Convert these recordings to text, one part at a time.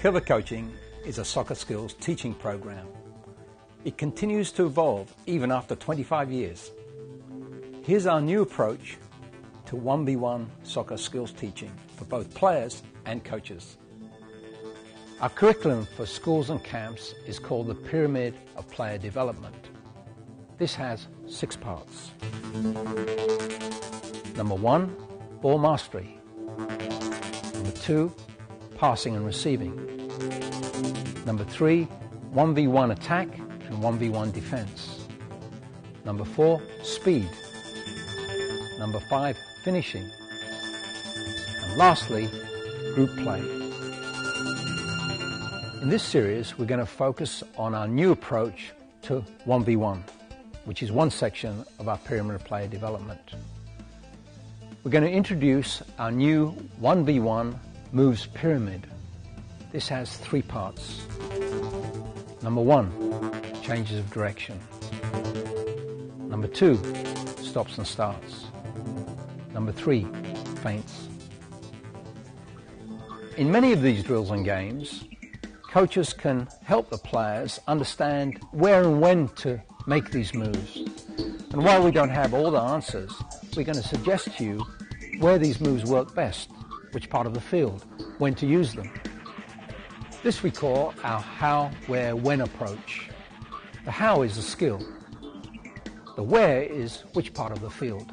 Coerver Coaching is a soccer skills teaching program. It continues to evolve even after 25 years. Here's our new approach to 1v1 soccer skills teaching for both players and coaches. Our curriculum for schools and camps is called the Pyramid of Player Development. This has 6 parts. Number 1, ball mastery. Number 2, passing and receiving. Number 3, 1v1 attack and 1v1 defense. Number 4, speed. Number 5, finishing. And lastly, group play. In this series, we're going to focus on our new approach to 1v1, which is one section of our Pyramid of Player Development. We're going to introduce our new 1v1 moves pyramid. This has 3 parts. Number 1, changes of direction. Number 2, stops and starts. Number 3, feints. In many of these drills and games, coaches can help the players understand where and when to make these moves. And while we don't have all the answers, we're going to suggest to you where these moves work best, which part of the field, when to use them. This we call our how, where, when approach. The how is the skill. The where is which part of the field.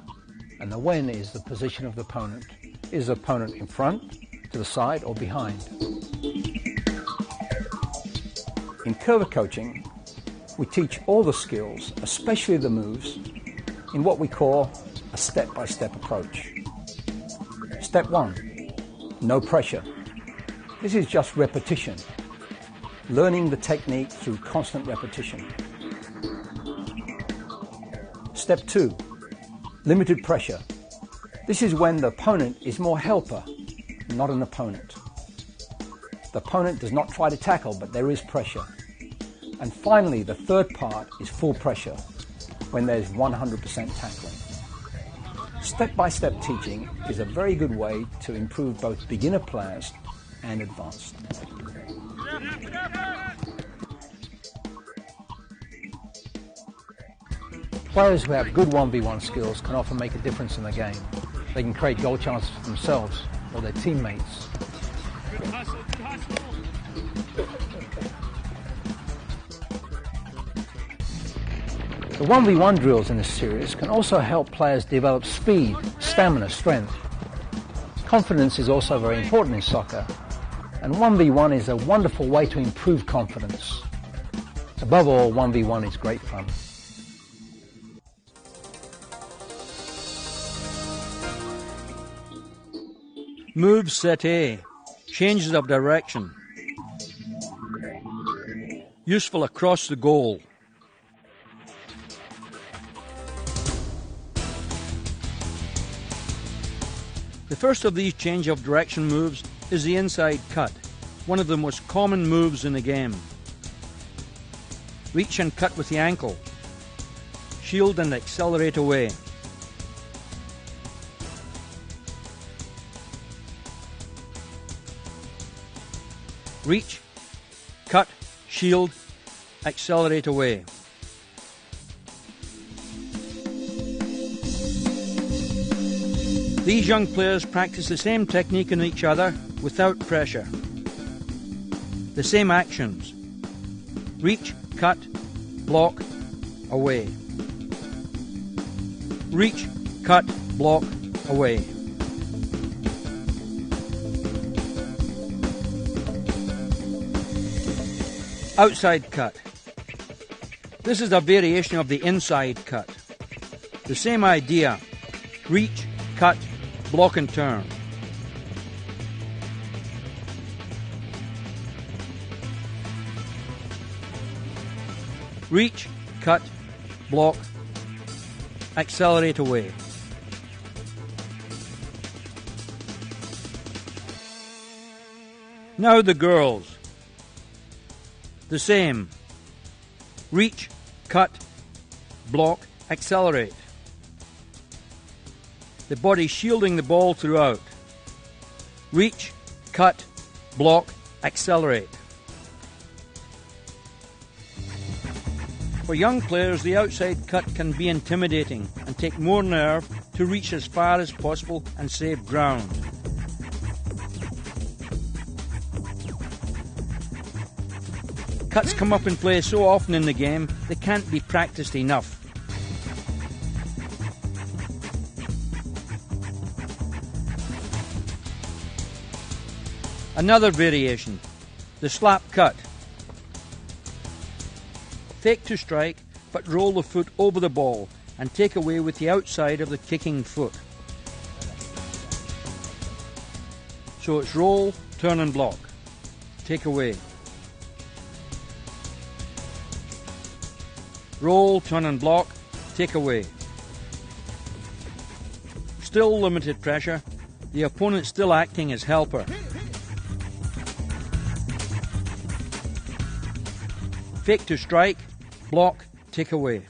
And the when is the position of the opponent. Is the opponent in front, to the side, or behind? In Coerver Coaching, we teach all the skills, especially the moves, in what we call a step-by-step approach. Step 1, no pressure. This is just repetition, learning the technique through constant repetition. Step 2, limited pressure. This is when the opponent is more helper, not an opponent. The opponent does not try to tackle, but there is pressure. And finally, the third part is full pressure, when there's 100% tackling. Step-by-step teaching is a very good way to improve both beginner players and advanced. Players who have good 1v1 skills can often make a difference in the game. They can create goal chances for themselves or their teammates. The 1v1 drills in this series can also help players develop speed, stamina, strength. Confidence is also very important in soccer, and 1v1 is a wonderful way to improve confidence. Above all, 1v1 is great fun. Move set A, changes of direction. Useful across the goal. The first of these change of direction moves is the inside cut, one of the most common moves in the game. Reach and cut with the ankle. Shield and accelerate away. Reach, cut, shield, accelerate away. These young players practice the same technique on each other without pressure. The same actions: reach, cut, block, away. Reach, cut, block, away. Outside cut. This is a variation of the inside cut. The same idea: reach, cut, block and turn. Reach, cut, block, accelerate away. Now the girls. The same: reach, cut, block, accelerate. The body shielding the ball throughout. Reach, cut, block, accelerate. For young players, the outside cut can be intimidating and take more nerve to reach as far as possible and save ground. Cuts come up in play so often in the game, they can't be practiced enough. Another variation: the slap cut. Fake to strike, but roll the foot over the ball and take away with the outside of the kicking foot. So it's roll, turn and block. Take away. Roll, turn and block. Take away. Still limited pressure. The opponent still acting as helper. Fake to strike, block, take away.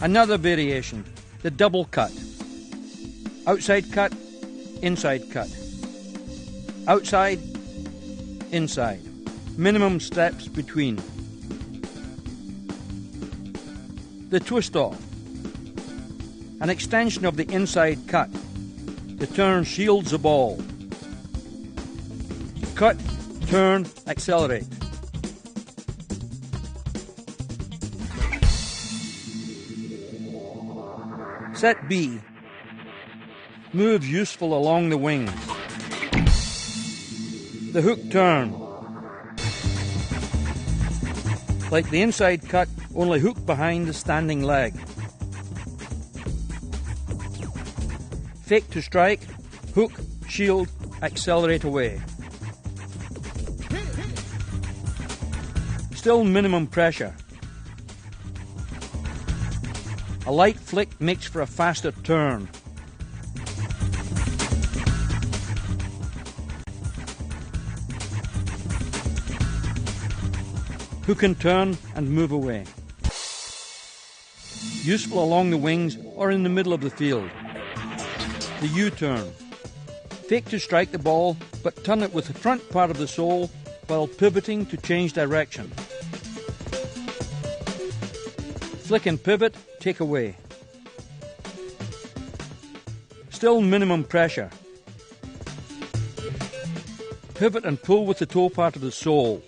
Another variation: the double cut. Outside cut, inside cut. Outside, inside. Minimum steps between. The twist off. An extension of the inside cut. The turn shields the ball. Cut, turn, accelerate. Set B. Moves useful along the wings. The hook turn. Like the inside cut, only hook behind the standing leg. Fake to strike, hook, shield, accelerate away. Still minimum pressure. A light flick makes for a faster turn. Hook and turn and move away. Useful along the wings or in the middle of the field. The U-turn. Fake to strike the ball, but turn it with the front part of the sole while pivoting to change direction. Flick and pivot, take away. Still minimum pressure. Pivot and pull with the toe part of the sole.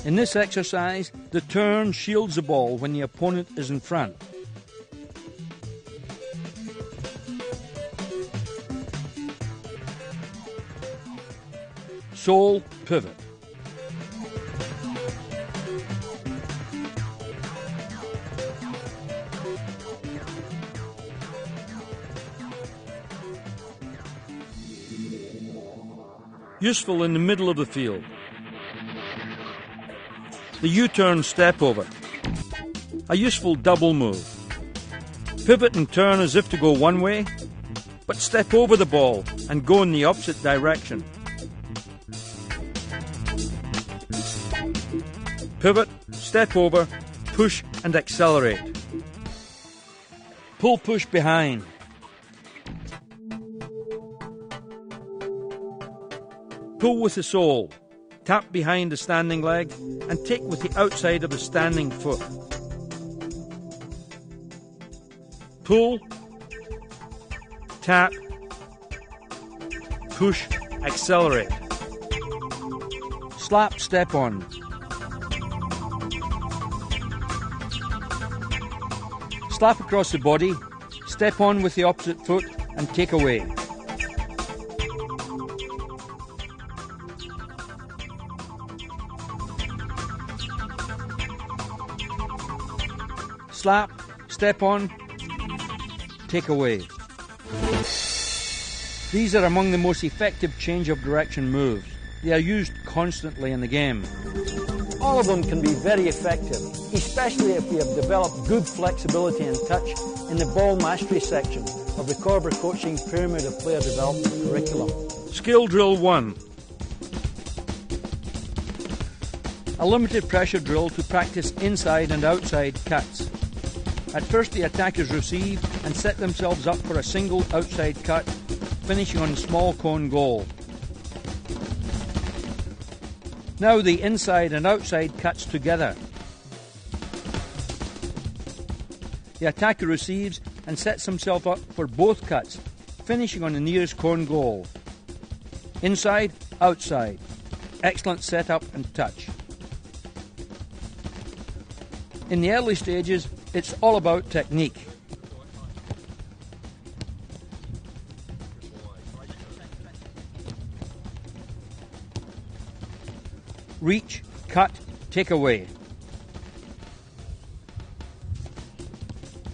In this exercise, the turn shields the ball when the opponent is in front. Sole, pivot. Useful in the middle of the field. The U-turn step over. A useful double move. Pivot and turn as if to go one way, but step over the ball and go in the opposite direction. Pivot, step over, push and accelerate. Pull push behind. Pull with the sole, tap behind the standing leg, and take with the outside of the standing foot. Pull, tap, push, accelerate. Slap, step on. Slap across the body, step on with the opposite foot, and take away. Slap, step on, take away. These are among the most effective change of direction moves. They are used constantly in the game. All of them can be very effective, especially if we have developed good flexibility and touch in the ball mastery section of the Coerver Coaching Pyramid of Player Development curriculum. Skill Drill 1. A limited pressure drill to practice inside and outside cuts. At first the attackers receive and set themselves up for a single outside cut, finishing on a small cone goal. Now the inside and outside cuts together. The attacker receives and sets himself up for both cuts, finishing on the nearest cone goal. Inside, outside. Excellent setup and touch. In the early stages, it's all about technique. Reach, cut, take away.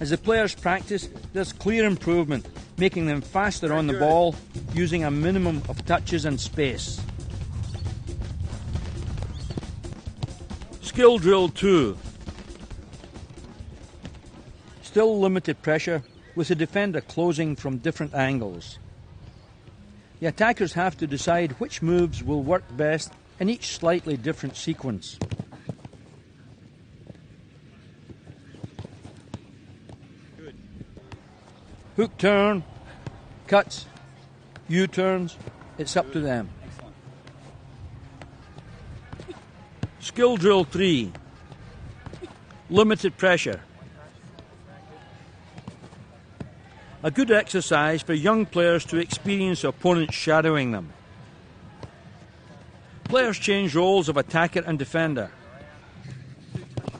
As the players practice, there's clear improvement, making them faster on the ball, using a minimum of touches and space. Skill Drill 2. Still limited pressure, with the defender closing from different angles. The attackers have to decide which moves will work best in each slightly different sequence. Hook turn, cuts, U-turns, it's up to them. Skill Drill 3. Limited pressure. A good exercise for young players to experience opponents shadowing them. Players change roles of attacker and defender.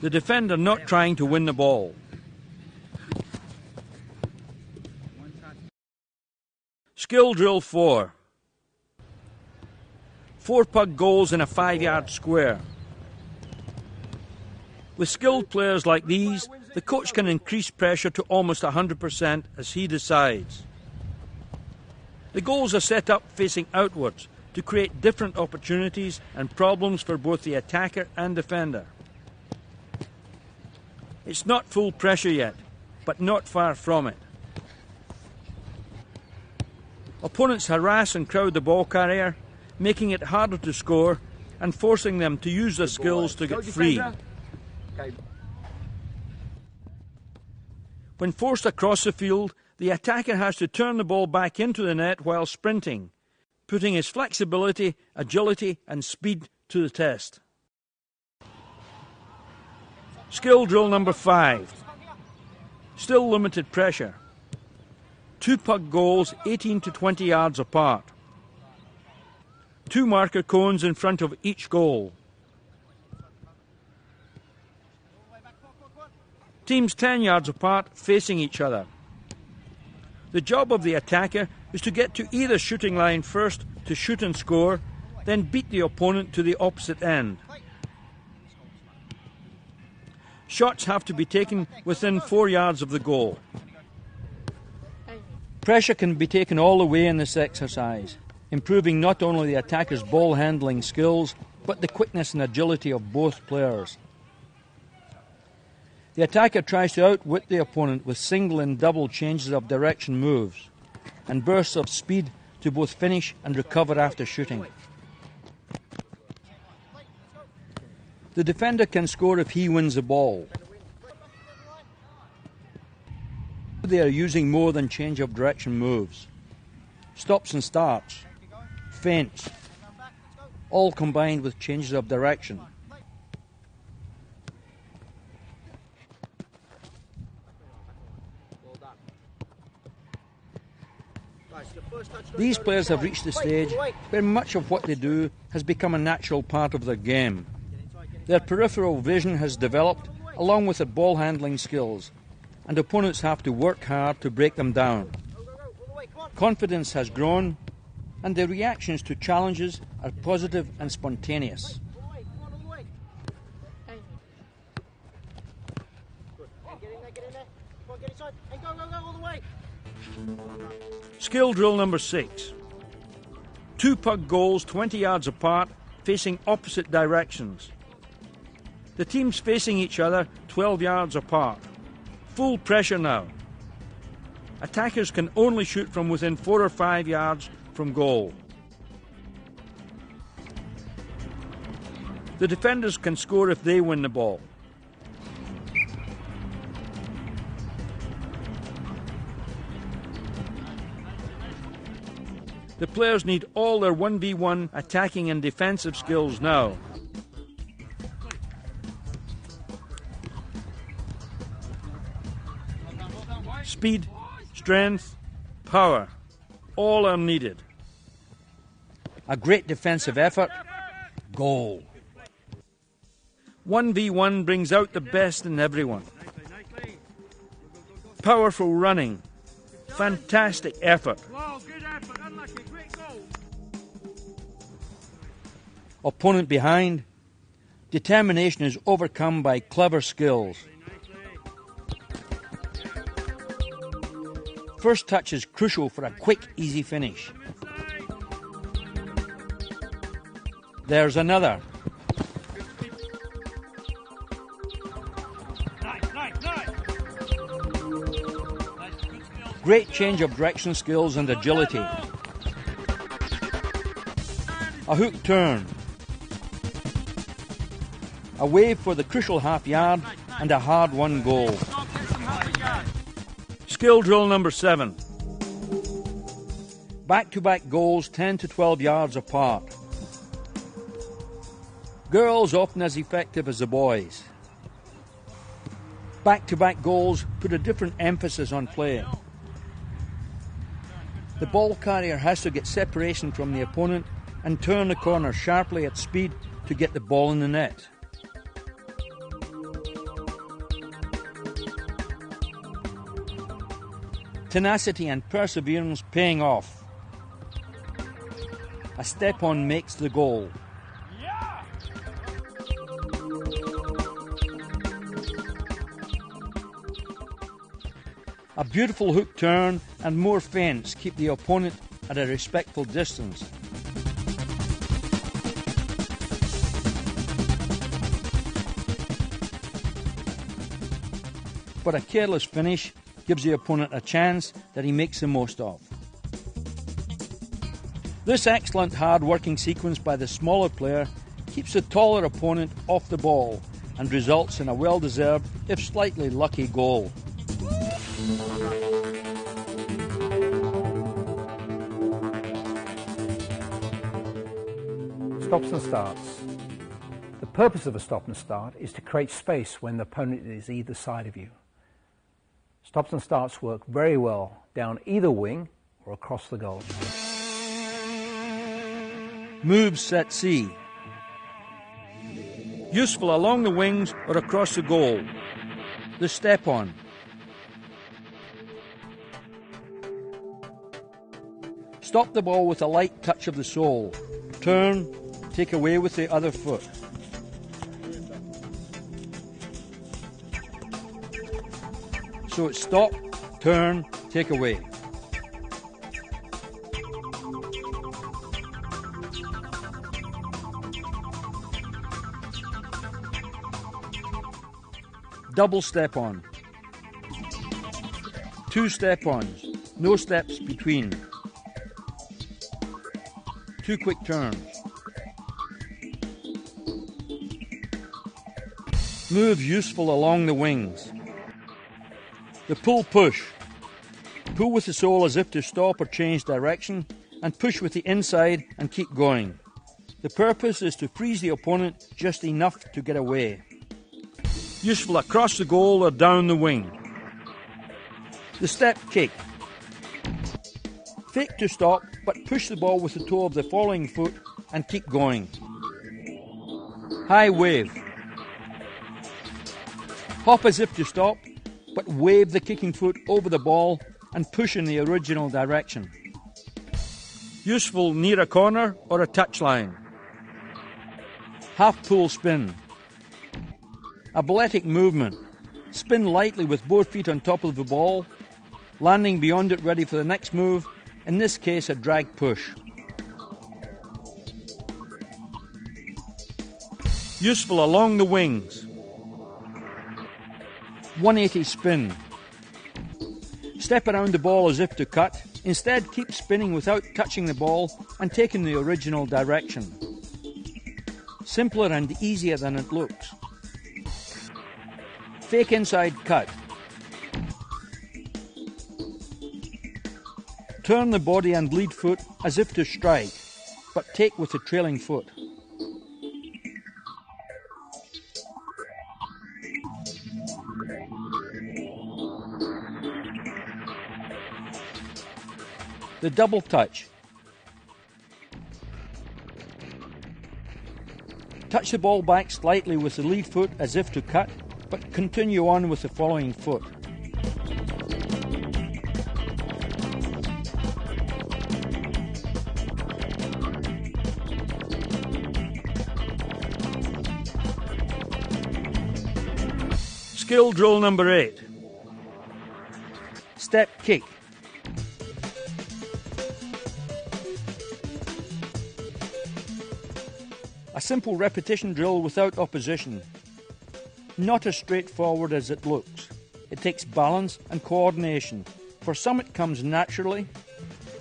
The defender not trying to win the ball. Skill Drill 4. 4 puck goals in a 5-yard square. With skilled players like these, the coach can increase pressure to almost 100% as he decides. The goals are set up facing outwards to create different opportunities and problems for both the attacker and defender. It's not full pressure yet, but not far from it. Opponents harass and crowd the ball carrier, making it harder to score and forcing them to use their skills to get free. When forced across the field, the attacker has to turn the ball back into the net while sprinting, putting his flexibility, agility and speed to the test. Skill Drill number 5. Still limited pressure. 2 puck goals 18 to 20 yards apart. 2 marker cones in front of each goal. Teams 10 yards apart facing each other. The job of the attacker is to get to either shooting line first to shoot and score, then beat the opponent to the opposite end. Shots have to be taken within 4 yards of the goal. Pressure can be taken all the way in this exercise, improving not only the attacker's ball handling skills, but the quickness and agility of both players. The attacker tries to outwit the opponent with single and double changes of direction moves and bursts of speed to both finish and recover after shooting. The defender can score if he wins the ball. They are using more than change of direction moves. Stops and starts, feints, all combined with changes of direction. These players have reached the stage where much of what they do has become a natural part of their game. Their peripheral vision has developed along with their ball handling skills, and opponents have to work hard to break them down. Confidence has grown, and their reactions to challenges are positive and spontaneous. Skill drill number 6. 2 puck goals 20 yards apart, facing opposite directions. The teams facing each other 12 yards apart. Full pressure now. Attackers can only shoot from within 4 or 5 yards from goal. The defenders can score if they win the ball. The players need all their 1v1 attacking and defensive skills now. Speed, strength, power, all are needed. A great defensive effort, goal. 1v1 brings out the best in everyone. Powerful running, fantastic effort. Opponent behind, determination is overcome by clever skills. First touch is crucial for a quick, easy finish. There's another. Great change of direction skills and agility. A hook turn. A wave for the crucial half yard and a hard-won goal. Skill drill number 7. Back-to-back goals 10 to 12 yards apart. Girls often as effective as the boys. Back-to-back goals put a different emphasis on play. The ball carrier has to get separation from the opponent and turn the corner sharply at speed to get the ball in the net. Tenacity and perseverance paying off. A step-on makes the goal. A beautiful hook turn and more feints keep the opponent at a respectful distance. But a careless finish gives the opponent a chance that he makes the most of. This excellent hard-working sequence by the smaller player keeps the taller opponent off the ball and results in a well-deserved, if slightly lucky, goal. Stops and starts. The purpose of a stop and start is to create space when the opponent is either side of you. Stops and starts work very well down either wing or across the goal. Moves set C. Useful along the wings or across the goal. The step on. Stop the ball with a light touch of the sole. Turn, take away with the other foot. So it's stop, turn, take away. Double step on. 2 step-ons, no steps between. 2 quick turns. Move useful along the wings. The pull-push. Pull with the sole as if to stop or change direction, and push with the inside and keep going. The purpose is to freeze the opponent just enough to get away. Useful across the goal or down the wing. The step kick. Fake to stop, but push the ball with the toe of the following foot and keep going. High wave. Hop as if to stop, but wave the kicking foot over the ball and push in the original direction. Useful near a corner or a touchline. Half pull spin. A balletic movement. Spin lightly with both feet on top of the ball, landing beyond it ready for the next move, in this case a drag push. Useful along the wings. 180 spin. Step around the ball as if to cut, instead keep spinning without touching the ball and taking the original direction. Simpler and easier than it looks. Fake inside cut. Turn the body and lead foot as if to strike, but take with the trailing foot. The double touch. Touch the ball back slightly with the lead foot as if to cut, but continue on with the following foot. Skill drill number 8. Step kick. A simple repetition drill without opposition. Not as straightforward as it looks. It takes balance and coordination. For some it comes naturally,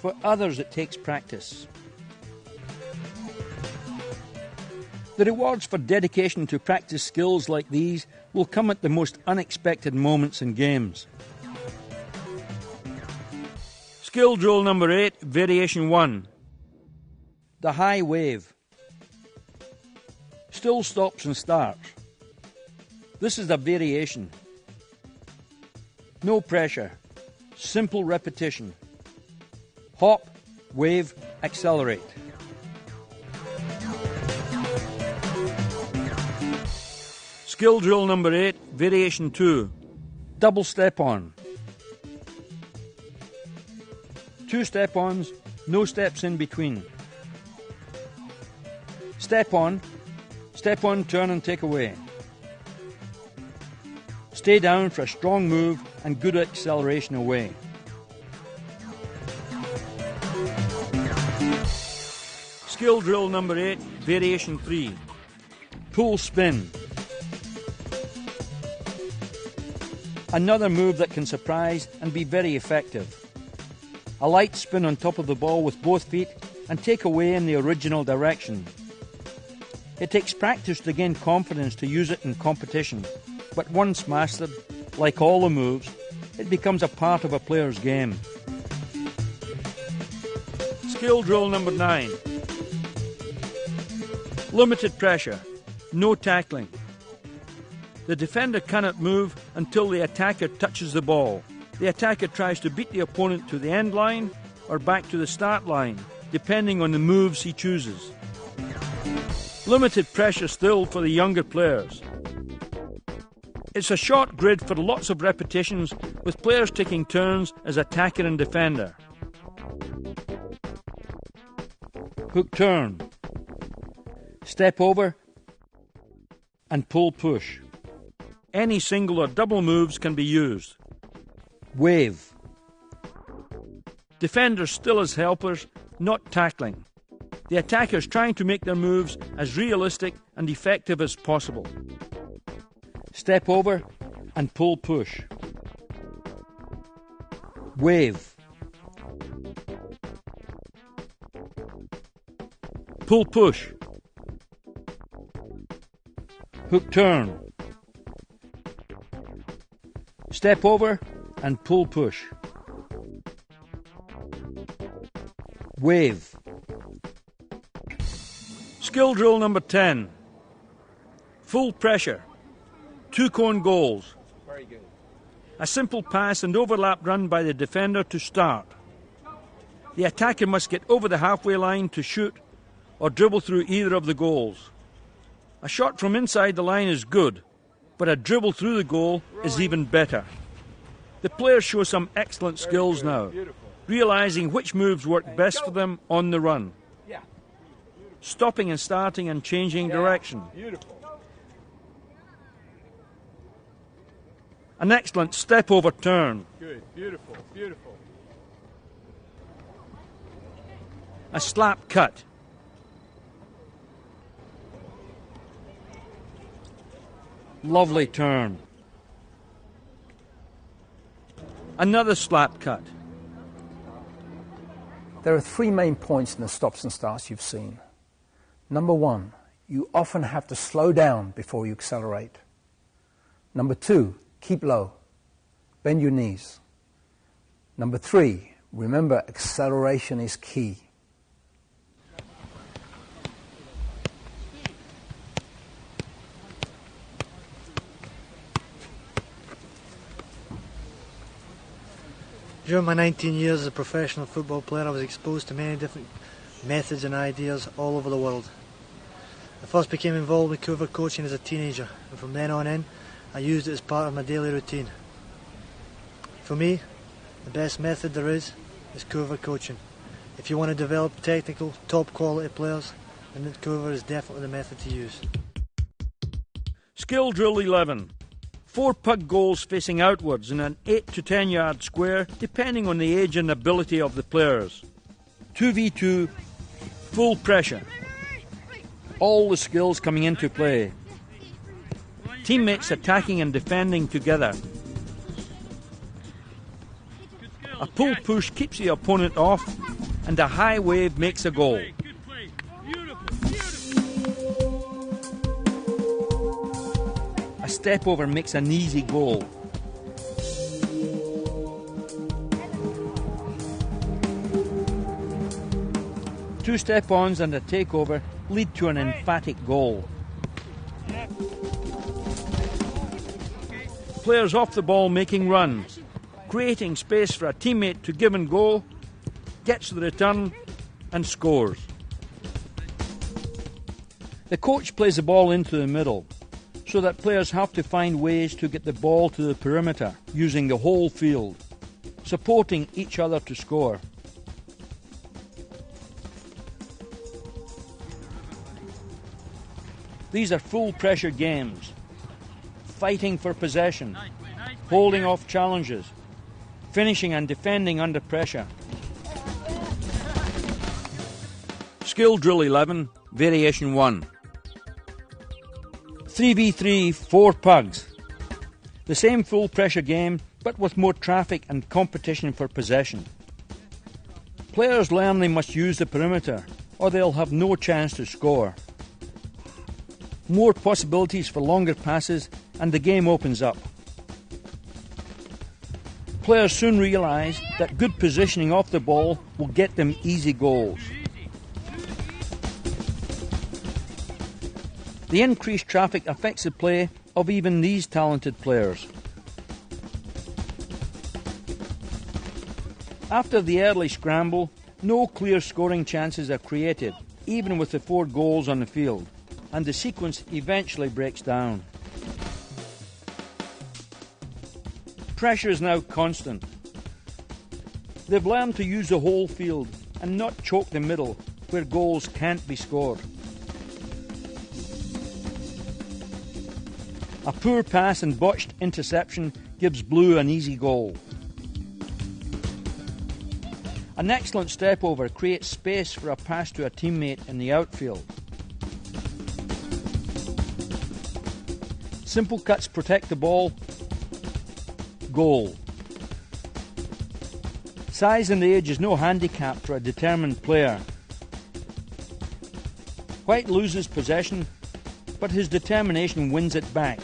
for others it takes practice. The rewards for dedication to practice skills like these will come at the most unexpected moments in games. Skill drill number 8, variation 1. The high wave. Still stops and starts. This is the variation. No pressure. Simple repetition. Hop, wave, accelerate. Skill drill number 8, variation 2. Double step on. 2 step-ons, no steps in between. Step on, turn and take away. Stay down for a strong move and good acceleration away. Skill drill number 8, variation 3. Pull spin. Another move that can surprise and be very effective. A light spin on top of the ball with both feet and take away in the original direction. It takes practice to gain confidence to use it in competition, but once mastered, like all the moves, it becomes a part of a player's game. Skill drill number 9. Limited pressure, no tackling. The defender cannot move until the attacker touches the ball. The attacker tries to beat the opponent to the end line or back to the start line, depending on the moves he chooses. Limited pressure still for the younger players. It's a short grid for lots of repetitions, with players taking turns as attacker and defender. Hook turn. Step over and pull push. Any single or double moves can be used. Wave. Defenders still as helpers, not tackling. The attackers trying to make their moves as realistic and effective as possible. Step over and pull push. Wave. Pull push. Hook turn. Step over and pull push. Skill drill number 10. Full pressure. 2-cone goals. Very good. A simple pass and overlap run by the defender to start. The attacker must get over the halfway line to shoot or dribble through either of the goals. A shot from inside the line is good, but a dribble through the goal is even better. The players show some excellent skills now, realising which moves work best for them on the run. Stopping and starting and changing direction. An excellent step over turn. Good, beautiful, beautiful. A slap cut. Lovely turn. Another slap cut. There are three main points in the stops and starts you've seen. Number one, you often have to slow down before you accelerate. Number two, keep low. Bend your knees. Number three, remember acceleration is key. During my 19 years as a professional football player, I was exposed to many different methods and ideas all over the world. I first became involved with Coerver coaching as a teenager, and from then on in, I used it as part of my daily routine. For me, the best method there is Coerver coaching. If you want to develop technical, top quality players, then Coerver is definitely the method to use. Skill drill 11. 4 pug goals facing outwards in an 8 to 10 yard square, depending on the age and ability of the players. 2v2, full pressure. All the skills coming into play. Teammates attacking and defending together. A pull push keeps the opponent off, and a high wave makes a goal. A step over makes an easy goal. Two step-ons and a takeover lead to an emphatic goal. Players off the ball making runs, creating space for a teammate to give and go, gets the return and scores. The coach plays the ball into the middle, so that players have to find ways to get the ball to the perimeter using the whole field, supporting each other to score. These are full pressure games, fighting for possession, holding off challenges, finishing and defending under pressure. Skill drill 11, variation 1. 3v3, 4 pugs. The same full pressure game, but with more traffic and competition for possession. Players learn they must use the perimeter, or they'll have no chance to score. More possibilities for longer passes, and the game opens up. Players soon realise that good positioning off the ball will get them easy goals. The increased traffic affects the play of even these talented players. After the early scramble, no clear scoring chances are created, even with the 4 goals on the field, and the sequence eventually breaks down. Pressure is now constant. They've learned to use the whole field and not choke the middle where goals can't be scored. A poor pass and botched interception gives Blue an easy goal. An excellent step over creates space for a pass to a teammate in the outfield. Simple cuts protect the ball. Goal. Size and age is no handicap for a determined player. White loses possession, but his determination wins it back.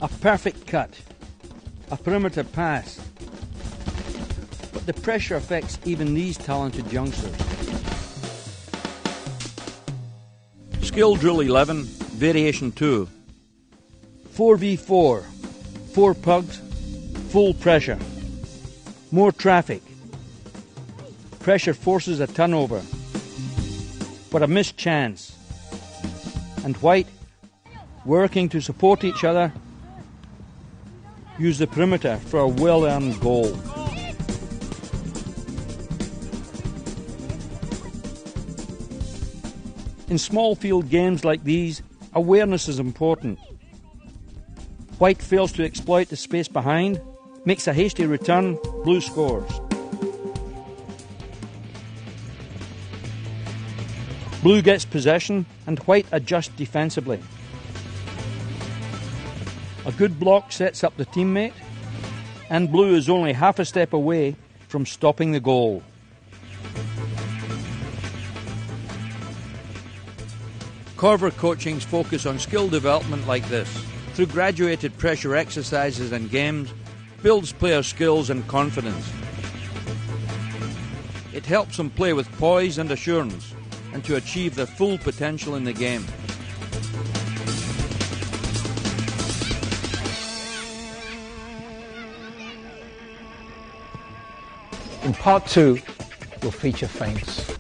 A perfect cut. A perimeter pass. But the pressure affects even these talented youngsters. Skill Drill 11, Variation 2. 4v4, 4 pugs, full pressure. More traffic. Pressure forces a turnover, but a missed chance. And white, working to support each other, use the perimeter for a well-earned goal. In small field games like these, awareness is important. White fails to exploit the space behind, makes a hasty return, blue scores. Blue gets possession and white adjusts defensively. A good block sets up the teammate, and blue is only half a step away from stopping the goal. Coerver coachings focus on skill development like this. Through graduated pressure exercises and games, builds player skills and confidence. It helps them play with poise and assurance and to achieve their full potential in the game. In part 2, we'll feature feints.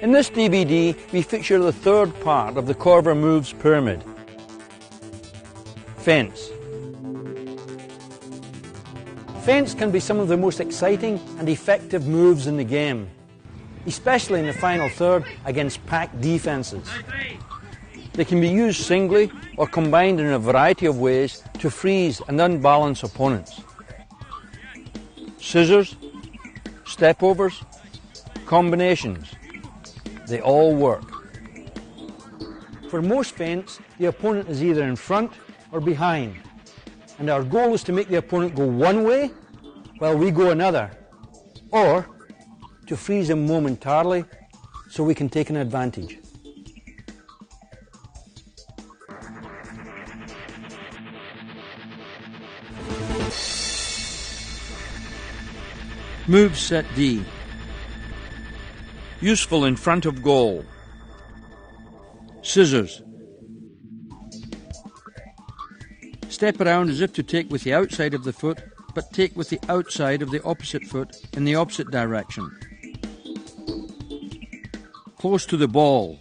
In this DVD, we feature the third part of the Coerver Moves pyramid. Feints. Feints can be some of the most exciting and effective moves in the game, especially in the final third against packed defences. They can be used singly or combined in a variety of ways to freeze and unbalance opponents. Scissors, stepovers, combinations, they all work. For most feints, the opponent is either in front or behind. and our goal is to make the opponent go one way while we go another, or to freeze him momentarily so we can take an advantage. Move set D. Useful in front of goal. Scissors. Step around as if to take with the outside of the foot, but take with the outside of the opposite foot in the opposite direction. Close to the ball.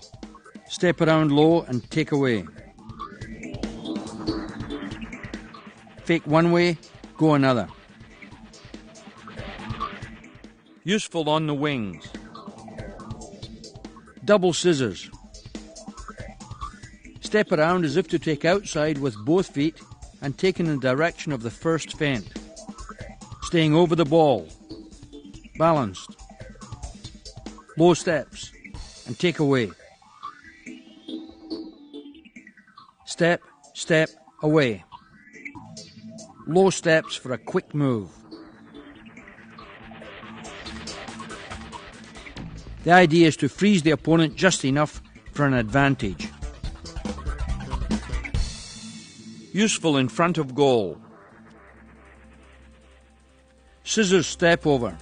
Step around low and take away. Fake one way, go another. Useful on the wings. Double scissors. Step around as if to take outside with both feet and take in the direction of the first feint. Staying over the ball. Balanced. Low steps and take away. Step, step, away. Low steps for a quick move. The idea is to freeze the opponent just enough for an advantage. Useful in front of goal. Scissors step over.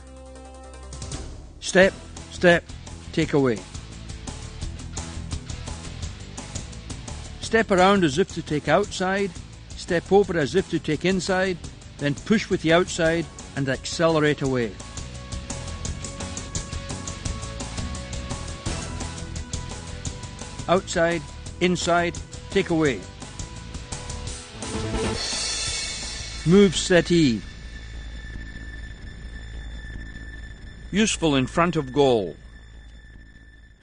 Step, step, take away. Step around as if to take outside, step over as if to take inside, then push with the outside and accelerate away. Outside, inside, take away. Move set E. Useful in front of goal.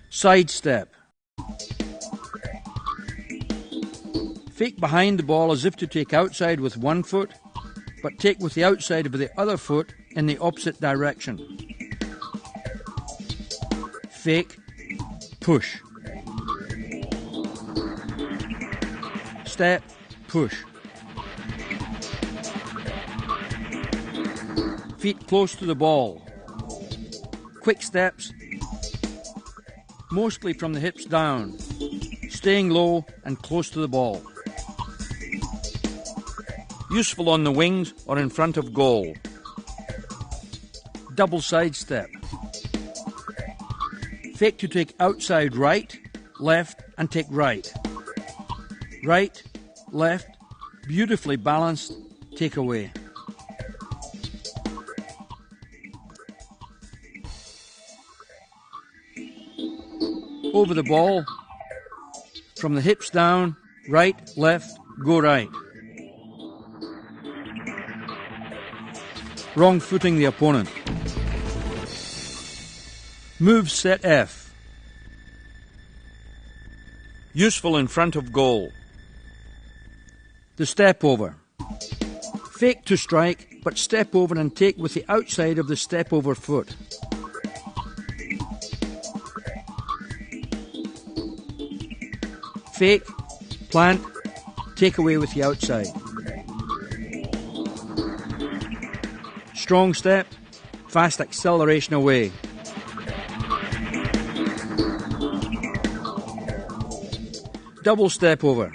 Sidestep. Fake behind the ball as if to take outside with one foot, but take with the outside of the other foot in the opposite direction. Fake, push. Step, push. Feet close to the ball. Quick steps, mostly from the hips down, staying low and close to the ball. Useful on the wings or in front of goal. Double side step. Fake to take outside right, left and take right. Right, left, beautifully balanced, take away. Over the ball, from the hips down, right, left, go right. Wrong footing the opponent. Move set F. Useful in front of goal. The step over. Fake to strike, but step over and take with the outside of the step over foot. Fake, plant, take away with the outside. Strong step, fast acceleration away. Double step over.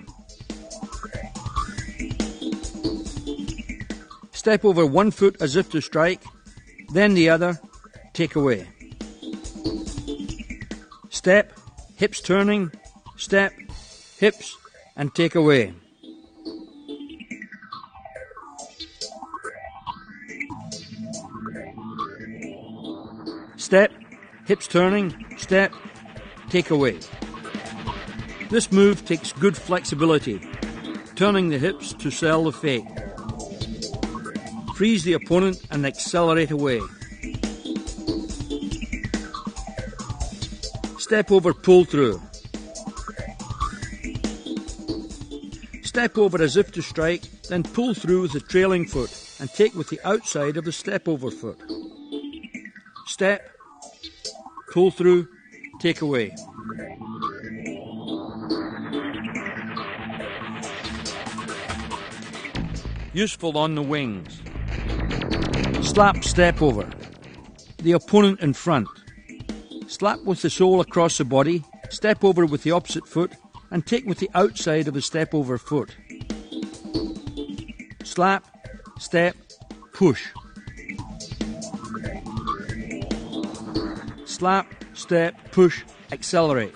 Step over one foot as if to strike, then the other, take away. Step, hips turning, step, hips, and take away. Step, hips turning, step, take away. This move takes good flexibility, turning the hips to sell the fake. Freeze the opponent and accelerate away. Step over pull through. Step over as if to strike, then pull through with the trailing foot and take with the outside of the step over foot. Step, pull through, take away. useful on the wings. Slap step over. The opponent in front. Slap with the sole across the body, step over with the opposite foot, and take with the outside of the step over foot. Slap, step, push. Slap, step, push, accelerate.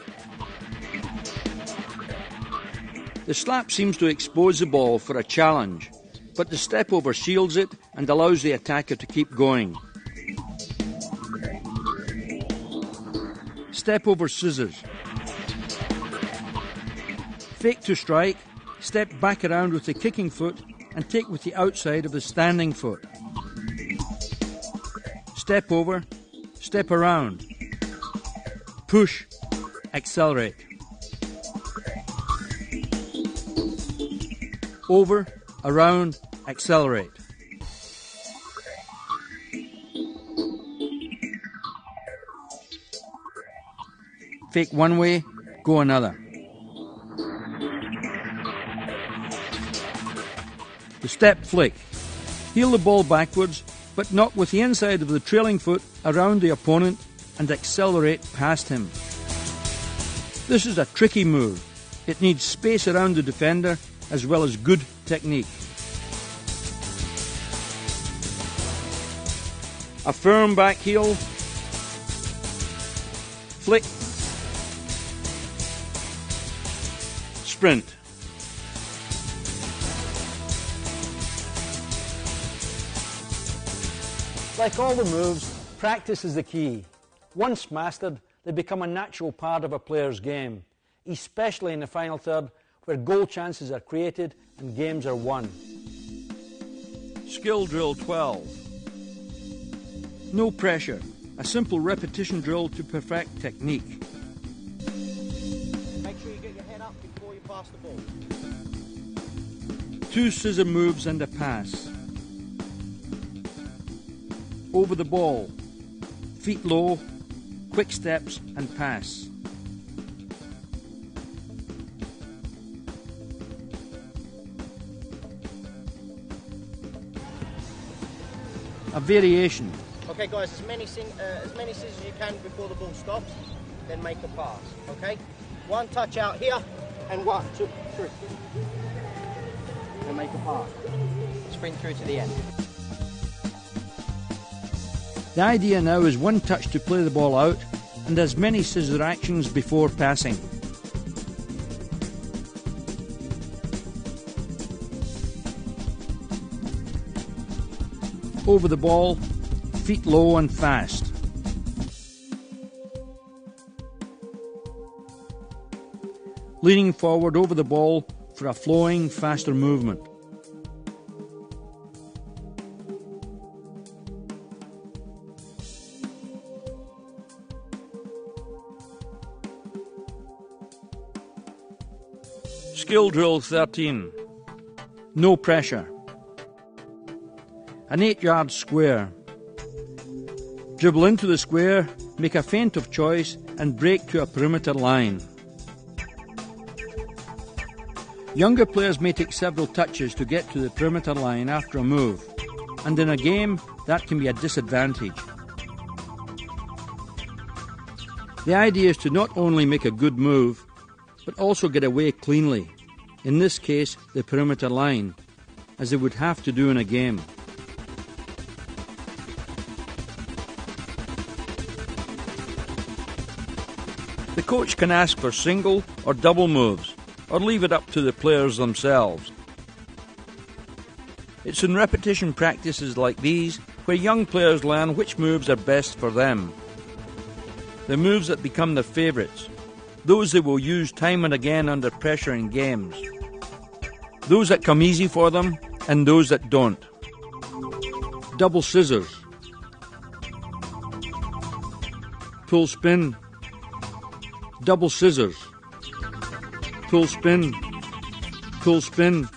The slap seems to expose the ball for a challenge, but the step over shields it and allows the attacker to keep going. Step over scissors. Fake to strike, step back around with the kicking foot and take with the outside of the standing foot. Step over, step around. Push, accelerate. Over, around, accelerate. Fake one way, go another. The step flick. Heel the ball backwards, but not with the inside of the trailing foot around the opponent and accelerate past him. This is a tricky move. It needs space around the defender as well as good technique. A firm back heel, flick, sprint. Like all the moves, practice is the key. Once mastered, they become a natural part of a player's game, especially in the final third, where goal chances are created and games are won. Skill drill 12. No pressure. A simple repetition drill to perfect technique. Make sure you get your head up before you pass the ball. 2 scissor moves and a pass. Over the ball. Feet low, quick steps and pass. A variation. Okay guys, as many scissors as you can before the ball stops, then make a pass, okay? 1 touch out here, and 1, 2, 3. And make a pass. Sprint through to the end. The idea now is 1 touch to play the ball out and as many scissor actions before passing. Over the ball, feet low and fast. Leaning forward over the ball for a flowing, faster movement. Skill drill 13. No pressure. An 8-yard square. Dribble into the square, make a feint of choice and break to a perimeter line. Younger players may take several touches to get to the perimeter line after a move, and in a game that can be a disadvantage. The idea is to not only make a good move, but also get away cleanly, in this case the perimeter line, as they would have to do in a game. The coach can ask for single or double moves, or leave it up to the players themselves. It's in repetition practices like these where young players learn which moves are best for them. The moves that become their favourites, those they will use time and again under pressure in games, those that come easy for them and those that don't. Double scissors, pull spin, double scissors, pull spin, pull spin.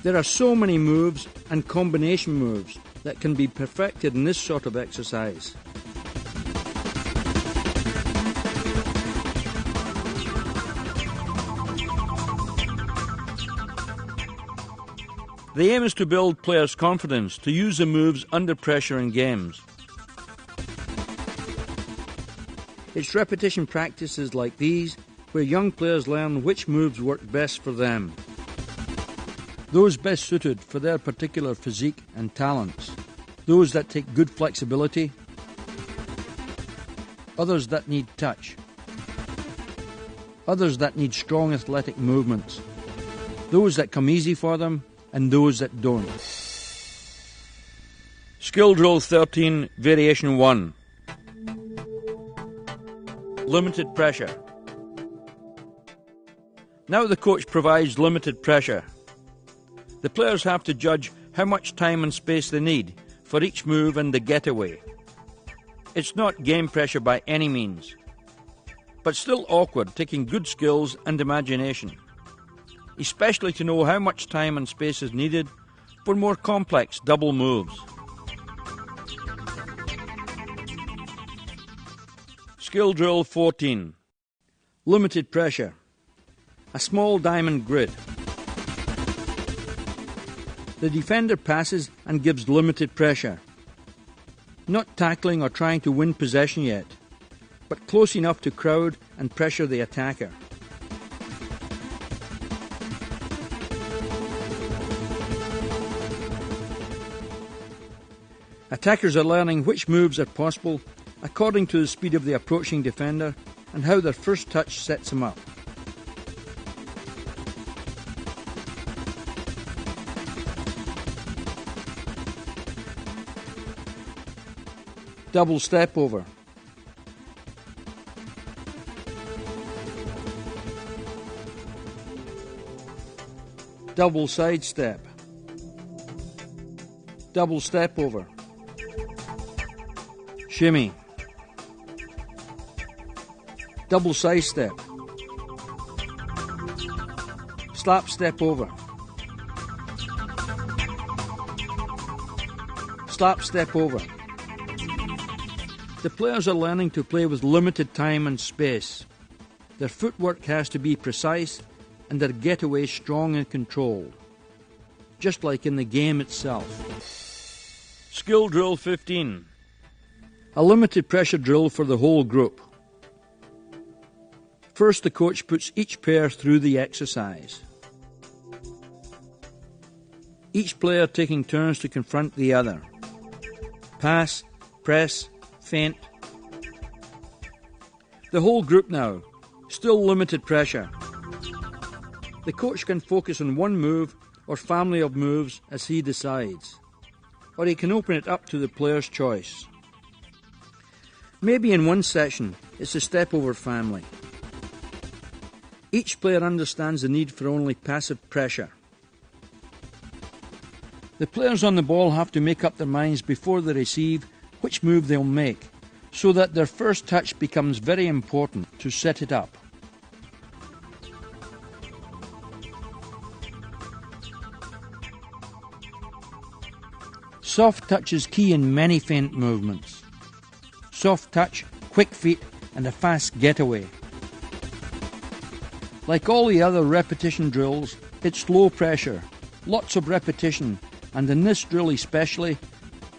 There are so many moves and combination moves that can be perfected in this sort of exercise. The aim is to build players' confidence to use the moves under pressure in games. It's repetition practices like these where young players learn which moves work best for them. Those best suited for their particular physique and talents. Those that take good flexibility. Others that need touch. Others that need strong athletic movements. Those that come easy for them and those that don't. Skill Drill 13, Variation 1. Limited pressure. Now the coach provides limited pressure. The players have to judge how much time and space they need for each move and the getaway. It's not game pressure by any means, but still awkward, taking good skills and imagination, especially to know how much time and space is needed for more complex double moves. Skill Drill 14. Limited pressure. A small diamond grid. The defender passes and gives limited pressure. Not tackling or trying to win possession yet, but close enough to crowd and pressure the attacker. Attackers are learning which moves are possible according to the speed of the approaching defender and how their first touch sets him up. Double step over. Double side step. Double step over. Shimmy. Double side step. Slap step over. Slap step over. The players are learning to play with limited time and space. Their footwork has to be precise and their getaway strong and controlled, just like in the game itself. Skill Drill 15. A limited pressure drill for the whole group. First, the coach puts each pair through the exercise. Each player taking turns to confront the other. Pass, press, feint. The whole group now, still limited pressure. The coach can focus on one move or family of moves as he decides, or he can open it up to the player's choice. Maybe in one session it's the step over family. Each player understands the need for only passive pressure. The players on the ball have to make up their minds before they receive which move they'll make, so that their first touch becomes very important to set it up. Soft touch is key in many feint movements. Soft touch, quick feet, and a fast getaway. Like all the other repetition drills, it's low pressure, lots of repetition, and in this drill especially,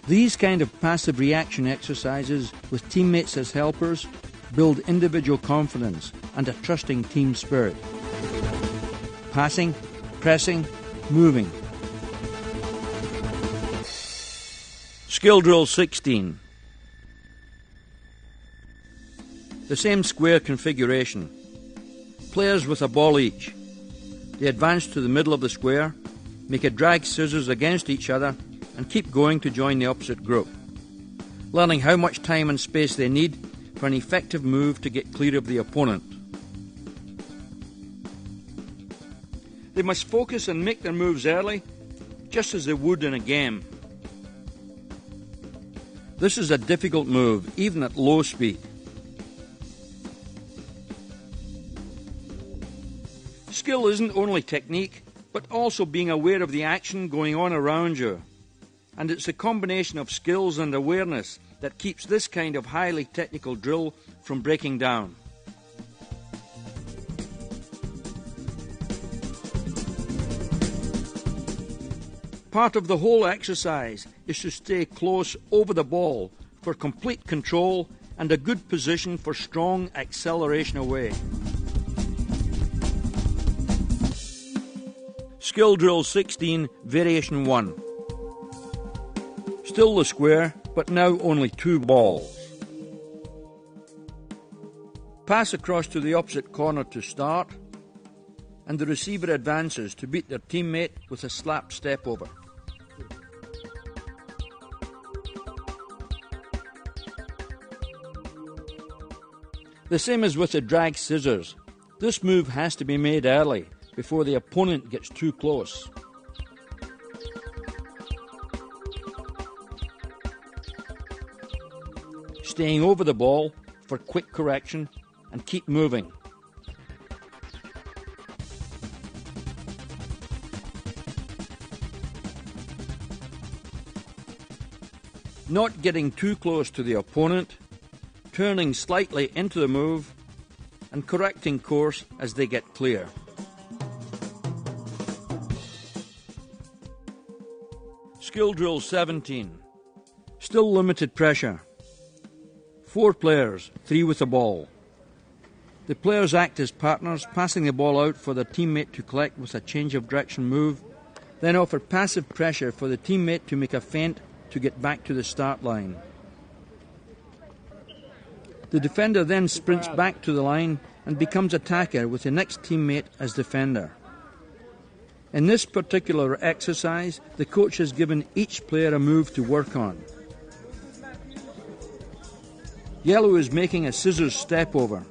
these kind of passive reaction exercises with teammates as helpers build individual confidence and a trusting team spirit. Passing, pressing, moving. Skill Drill 16. The same square configuration. Players with a ball each. They advance to the middle of the square, make a drag scissors against each other, and keep going to join the opposite group, learning how much time and space they need for an effective move to get clear of the opponent. They must focus and make their moves early, just as they would in a game. This is a difficult move, even at low speed. Skill isn't only technique, but also being aware of the action going on around you. And it's a combination of skills and awareness that keeps this kind of highly technical drill from breaking down. Part of the whole exercise is to stay close over the ball for complete control and a good position for strong acceleration away. Skill Drill 16, Variation 1. Still the square, but now only 2 balls. Pass across to the opposite corner to start, and the receiver advances to beat their teammate with a slap step over. The same as with the drag scissors. This move has to be made early, before the opponent gets too close. Staying over the ball for quick correction and keep moving. Not getting too close to the opponent, turning slightly into the move, and correcting course as they get clear. Skill Drill 17. Still limited pressure. 4 players, 3 with the ball. The players act as partners, passing the ball out for their teammate to collect with a change of direction move, then offer passive pressure for the teammate to make a feint to get back to the start line. The defender then sprints back to the line and becomes attacker with the next teammate as defender. In this particular exercise, the coach has given each player a move to work on. Yellow is making a scissors step over.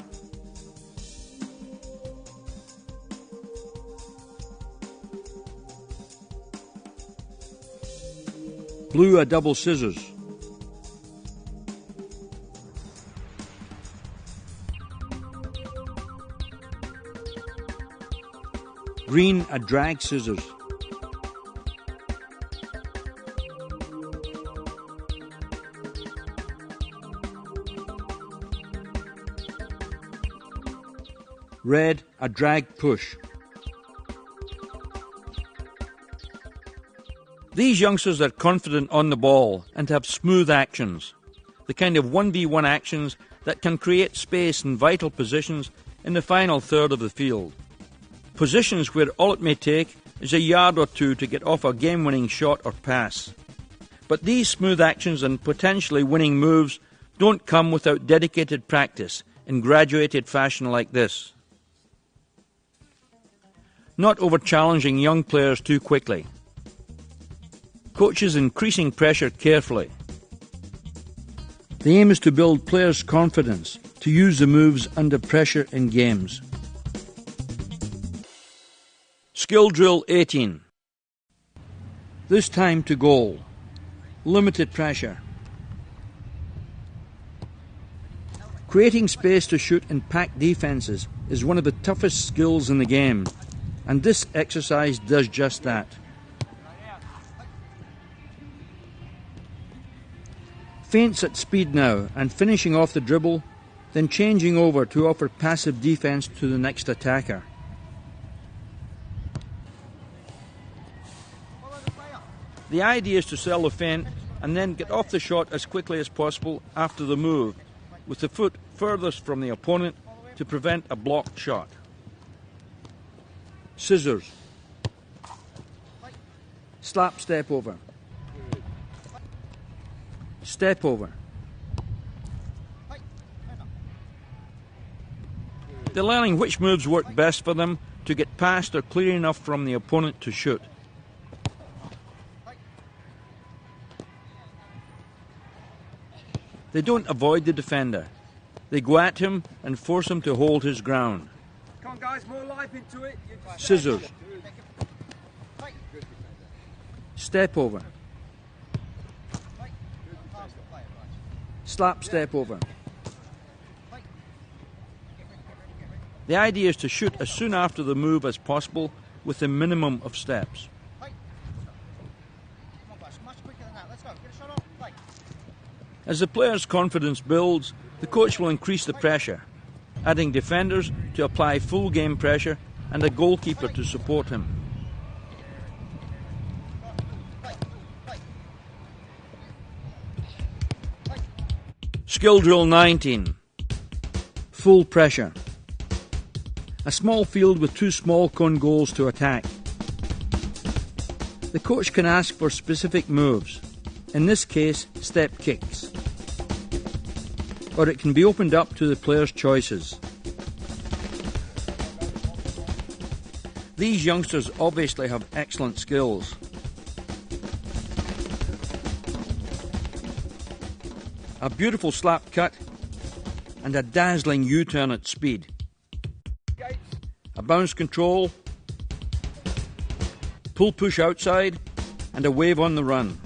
Blue a double scissors. Green a drag scissors. Red a drag push. These youngsters are confident on the ball and have smooth actions, the kind of 1v1 actions that can create space in vital positions in the final third of the field. Positions where all it may take is a yard or two to get off a game-winning shot or pass. But these smooth actions and potentially winning moves don't come without dedicated practice in graduated fashion like this. Not over-challenging young players too quickly. Coaches increasing pressure carefully. The aim is to build players' confidence to use the moves under pressure in games. Skill Drill 18. This time to goal. Limited pressure. Creating space to shoot in packed defences is one of the toughest skills in the game, and this exercise does just that. Feints at speed now and finishing off the dribble, then changing over to offer passive defence to the next attacker. The idea is to sell the feint and then get off the shot as quickly as possible after the move, with the foot furthest from the opponent to prevent a blocked shot. Scissors. Slap step over. Step over. They're learning which moves work best for them to get past or clear enough from the opponent to shoot. They don't avoid the defender. They go at him and force him to hold his ground. Come on, guys, more life into it. Scissors. Step over. Slap step over. The idea is to shoot as soon after the move as possible with a minimum of steps. As the player's confidence builds, the coach will increase the pressure, adding defenders to apply full game pressure and a goalkeeper to support him. Skill Drill 19. Full pressure. A small field with 2 small cone goals to attack. The coach can ask for specific moves, in this case step kicks, or it can be opened up to the player's choices. These youngsters obviously have excellent skills. A beautiful slap cut and a dazzling U-turn at speed. A bounce control, pull push outside, and a wave on the run.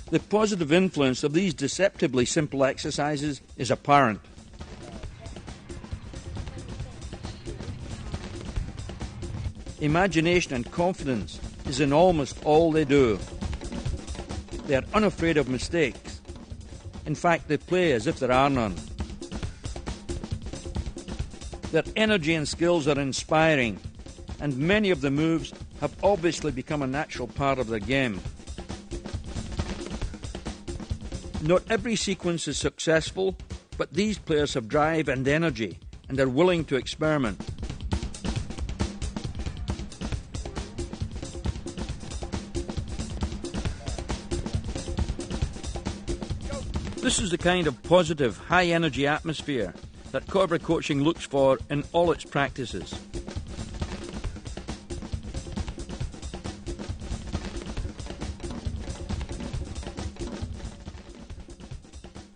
The positive influence of these deceptively simple exercises is apparent. Imagination and confidence is in almost all they do. They are unafraid of mistakes. In fact, they play as if there are none. Their energy and skills are inspiring, and many of the moves have obviously become a natural part of their game. Not every sequence is successful, but these players have drive and energy and are willing to experiment. This is the kind of positive, high-energy atmosphere that Coerver coaching looks for in all its practices.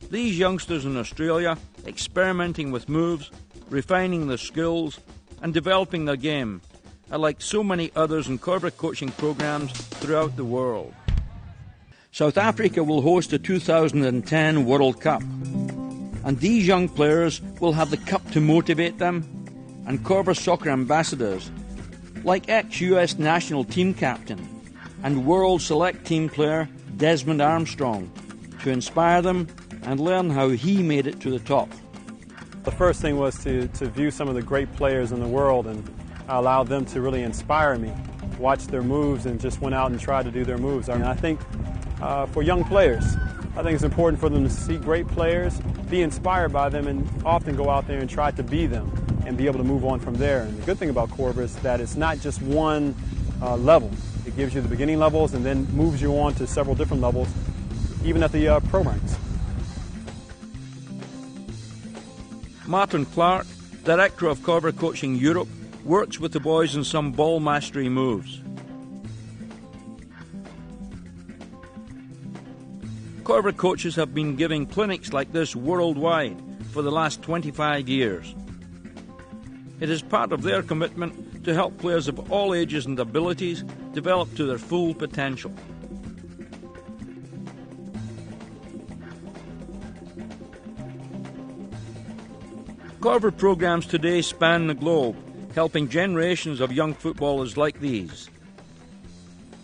These youngsters in Australia, experimenting with moves, refining their skills, and developing their game, are like so many others in Coerver coaching programs throughout the world. South Africa will host the 2010 World Cup, and these young players will have the cup to motivate them, and Coerver soccer ambassadors, like ex-US national team captain and world select team player Desmond Armstrong, to inspire them and learn how he made it to the top. The first thing was to view some of the great players in the world, and I allowed them to really inspire me, watch their moves, and just went out and tried to do their moves. I mean, I think for young players, I think it's important for them to see great players, be inspired by them, and often go out there and try to be them and be able to move on from there. And the good thing about Coerver is that it's not just one level. It gives you the beginning levels and then moves you on to several different levels, even at the pro ranks. Martin Clark, director of Coerver Coaching Europe, works with the boys in some ball mastery moves. Coerver coaches have been giving clinics like this worldwide for the last 25 years. It is part of their commitment to help players of all ages and abilities develop to their full potential. Coerver programs today span the globe, helping generations of young footballers like these.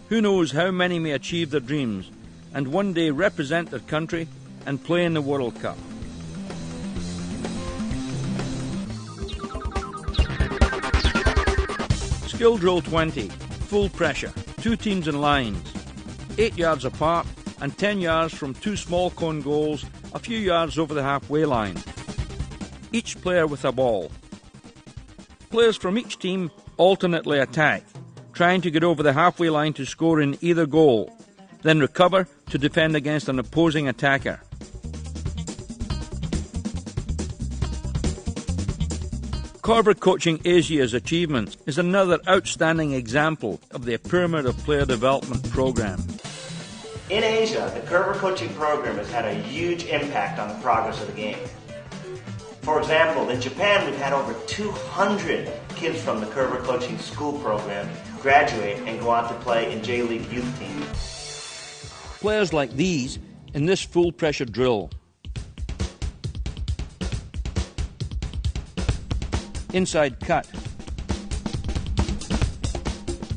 Who knows how many may achieve their dreams and one day represent their country and play in the World Cup. Skill Drill 20, full pressure, 2 teams in lines, 8 yards apart and 10 yards from 2 small cone goals a few yards over the halfway line. Each player with a ball. Players from each team alternately attack, trying to get over the halfway line to score in either goal, then recover to defend against an opposing attacker. Coerver Coaching Asia's achievements is another outstanding example of the Pyramid of Player Development program. In Asia, the Coerver Coaching program has had a huge impact on the progress of the game. For example, in Japan, we've had over 200 kids from the Coerver Coaching School program graduate and go on to play in J-League youth teams. Players like these in this full pressure drill. Inside cut.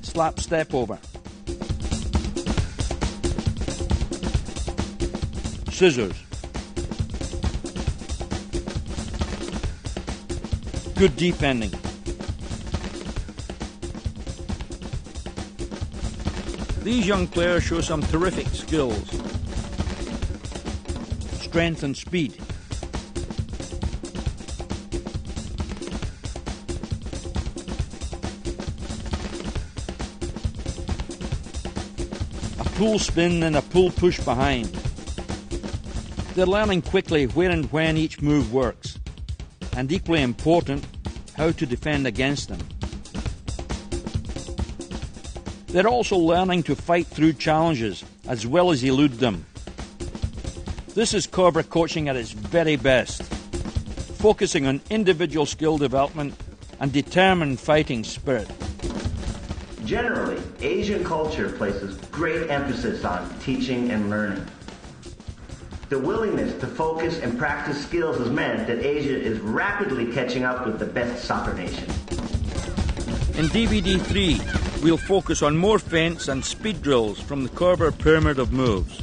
Slap step over. Scissors. Good deep ending. These young players show some terrific skills. Strength and speed. A pull spin and a pull push behind. They're learning quickly where and when each move works, and equally important, how to defend against them. They're also learning to fight through challenges as well as elude them. This is Coerver coaching at its very best, focusing on individual skill development and determined fighting spirit. Generally, Asian culture places great emphasis on teaching and learning. The willingness to focus and practice skills has meant that Asia is rapidly catching up with the best soccer nation. In DVD 3, we'll focus on more feints and speed drills from the Coerver pyramid of moves.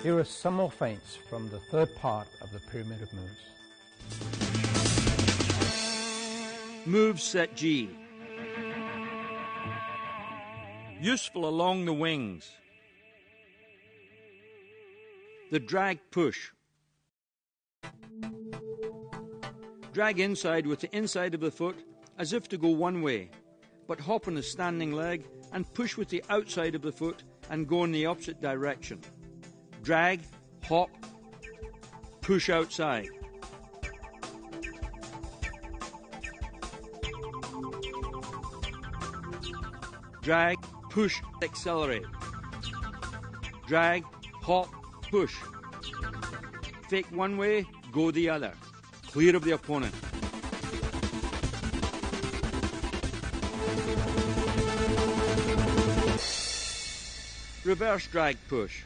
Here are some more feints from the third part of the Pyramid of Moves. Move set G. Useful along the wings. The drag push. Drag inside with the inside of the foot as if to go one way, but hop on the standing leg and push with the outside of the foot and go in the opposite direction. Drag, hop, push outside. Drag, push, accelerate. Drag, hop, push. Fake one way, go the other. Clear of the opponent. Reverse drag push.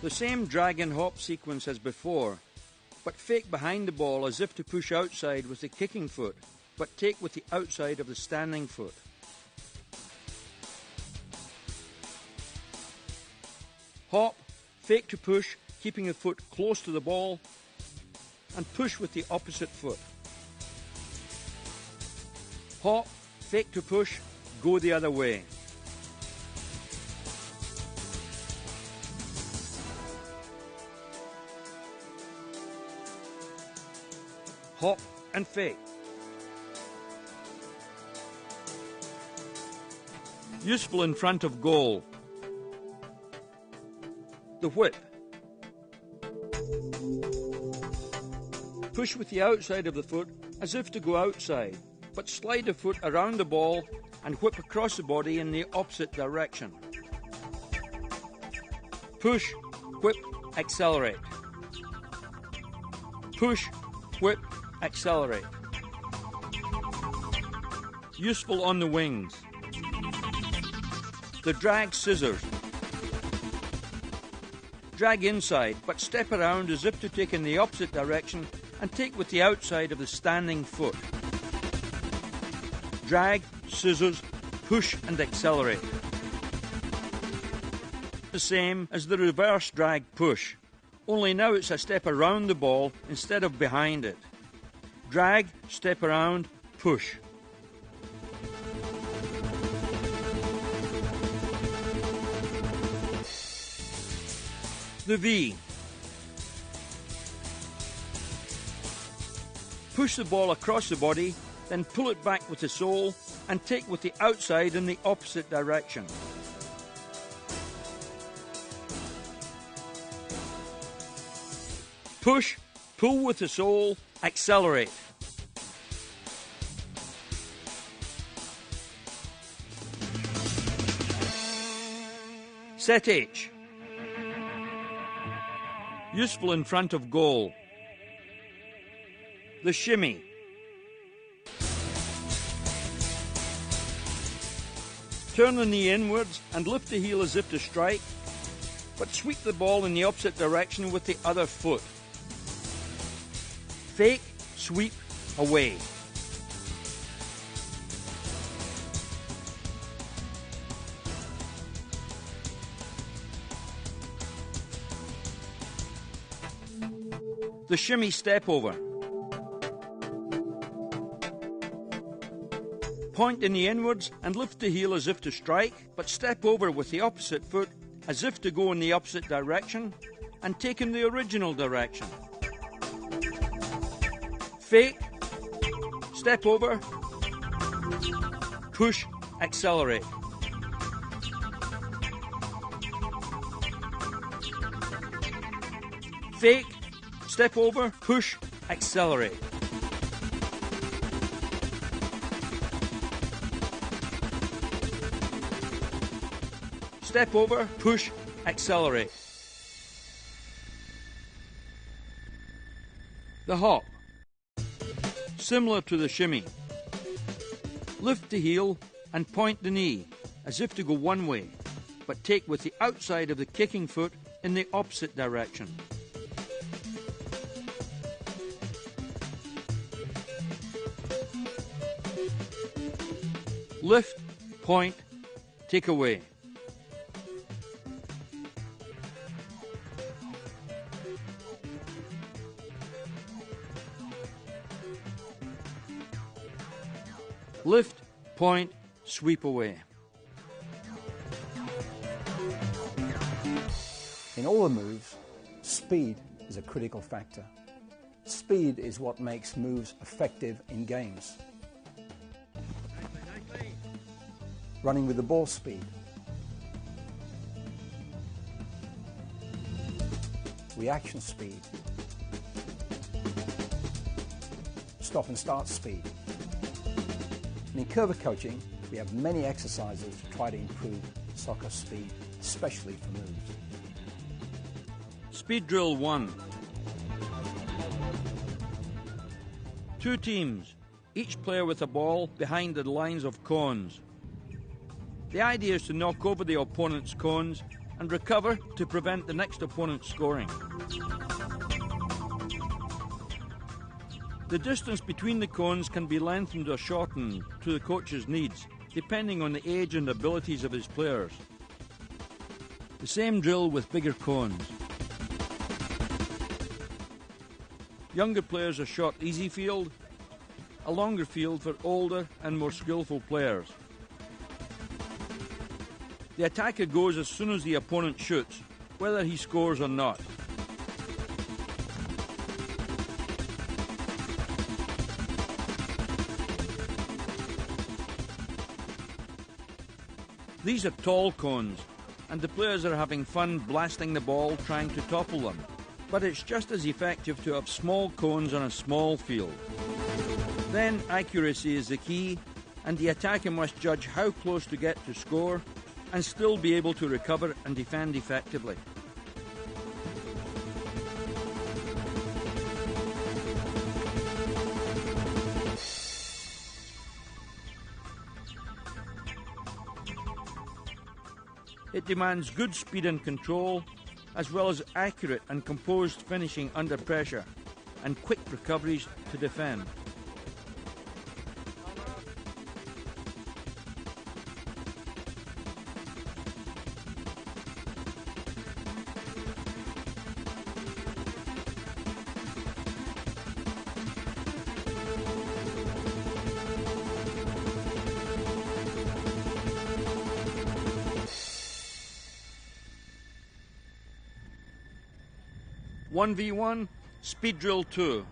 The same drag and hop sequence as before, but fake behind the ball as if to push outside with the kicking foot, but take with the outside of the standing foot. Hop, fake to push, keeping the foot close to the ball, and push with the opposite foot. Hop, fake to push, go the other way. Hop and fake. Useful in front of goal. The whip. Push with the outside of the foot as if to go outside, but slide the foot around the ball and whip across the body in the opposite direction. Push, whip, accelerate. Push, whip, accelerate. Useful on the wings. The drag scissors. Drag inside, but step around as if to take in the opposite direction and take with the outside of the standing foot. Drag, scissors, push and accelerate. The same as the reverse drag push, only now it's a step around the ball instead of behind it. Drag, step around, push. The V. Push the ball across the body, then pull it back with the sole and take with the outside in the opposite direction. Push, pull with the sole, accelerate. Set H. Useful in front of goal. The shimmy. Turn the knee inwards and lift the heel as if to strike, but sweep the ball in the opposite direction with the other foot. Fake, sweep, away. The shimmy step over. Point in the inwards and lift the heel as if to strike, but step over with the opposite foot as if to go in the opposite direction and take in the original direction. Fake, step over, push, accelerate. Fake, step over, push, accelerate. Step over, push, accelerate. The hop. Similar to the shimmy. Lift the heel and point the knee as if to go one way, but take with the outside of the kicking foot in the opposite direction. Lift, point, take away. Lift, point, sweep away. In all the moves, speed is a critical factor. Speed is what makes moves effective in games. Running with the ball speed. Reaction speed. Stop and start speed. And in Coerver coaching, we have many exercises to try to improve soccer speed, especially for moves. Speed drill 1. 2 teams, each player with a ball behind the lines of cones. The idea is to knock over the opponent's cones and recover to prevent the next opponent scoring. The distance between the cones can be lengthened or shortened to the coach's needs, depending on the age and abilities of his players. The same drill with bigger cones. Younger players are shot easy field, a longer field for older and more skillful players. The attacker goes as soon as the opponent shoots, whether he scores or not. These are tall cones, and the players are having fun blasting the ball trying to topple them. But it's just as effective to have small cones on a small field. Then accuracy is the key, and the attacker must judge how close to get to score and still be able to recover and defend effectively. It demands good speed and control, as well as accurate and composed finishing under pressure, and quick recoveries to defend. One v1, Speed Drill 2.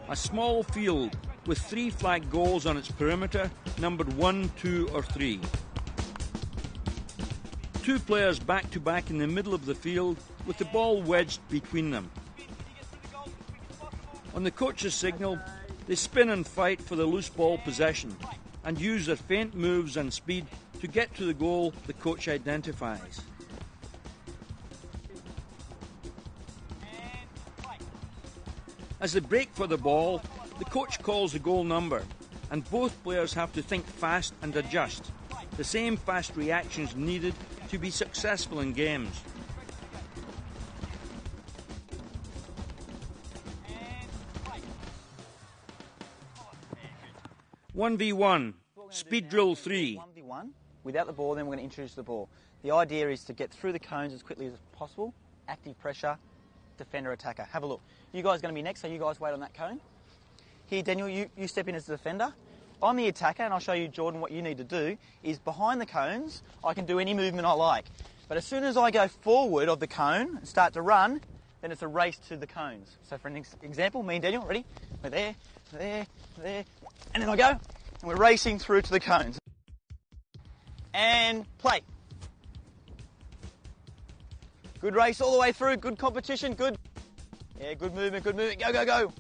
A small field with 3 flag goals on its perimeter, numbered 1, 2 or 3. 2 players back to back in the middle of the field with the ball wedged between them. On the coach's signal, they spin and fight for the loose ball possession and use their feint moves and speed to get to the goal the coach identifies. As they break for the ball, the coach calls the goal number, and both players have to think fast and adjust. The same fast reactions needed to be successful in games. One v1, Speed Drill 3. 1v1, without the ball, then we're going to introduce the ball. The idea is to get through the cones as quickly as possible, active pressure, defender, attacker. Have a look. You guys are going to be next, so you guys wait on that cone. Here, Daniel, you step in as the defender. I'm the attacker, and I'll show you, Jordan, what you need to do is behind the cones, I can do any movement I like. But as soon as I go forward of the cone and start to run, then it's a race to the cones. So for an example, me and Daniel, ready? We're there, there, there, and then I go, and we're racing through to the cones. And play. Good race all the way through, good competition, good. Yeah, good movement, go, go, go.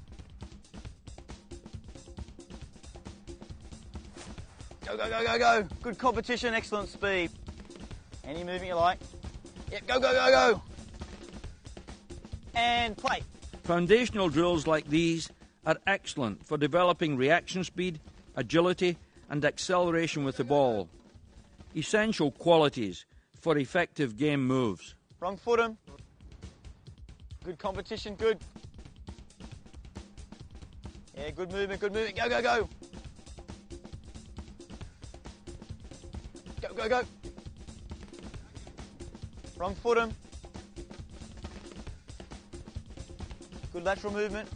Go, go, go, go, go. Good competition, excellent speed. Any movement you like. Yep, go, go, go, go. And play. Foundational drills like these are excellent for developing reaction speed, agility and acceleration with the ball. Essential qualities for effective game moves. Wrong foot 'em. Good competition, good. Yeah, good movement, go, go, go. Go, go, go. Wrong foot 'em. Good lateral movement.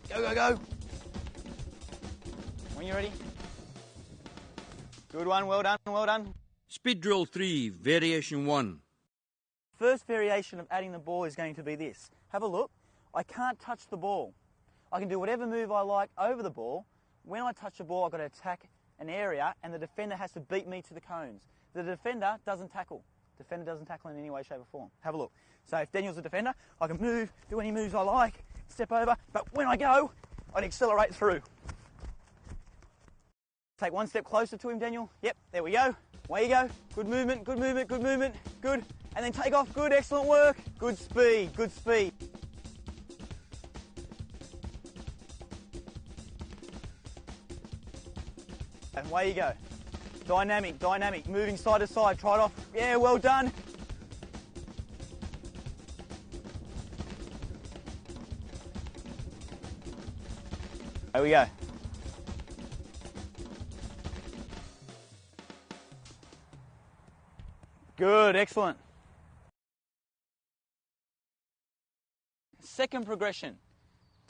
Go, go, go. When you're ready. Good one, well done, well done. Speed Drill 3, Variation 1. First variation of adding the ball is going to be this. Have a look. I can't touch the ball. I can do whatever move I like over the ball. When I touch the ball, I've got to attack an area, and the defender has to beat me to the cones. The defender doesn't tackle. The defender doesn't tackle in any way, shape or form. Have a look. So if Daniel's a defender, I can move, do any moves I like, step over, but when I go, I'd accelerate through. Take one step closer to him, Daniel. Yep, there we go. Away you go. Good movement, good movement, good movement. Good. And then take off. Good, excellent work. Good speed, good speed. Away you go. Dynamic, dynamic, moving side to side, try it off. Yeah, well done. There we go. Good, excellent. Second progression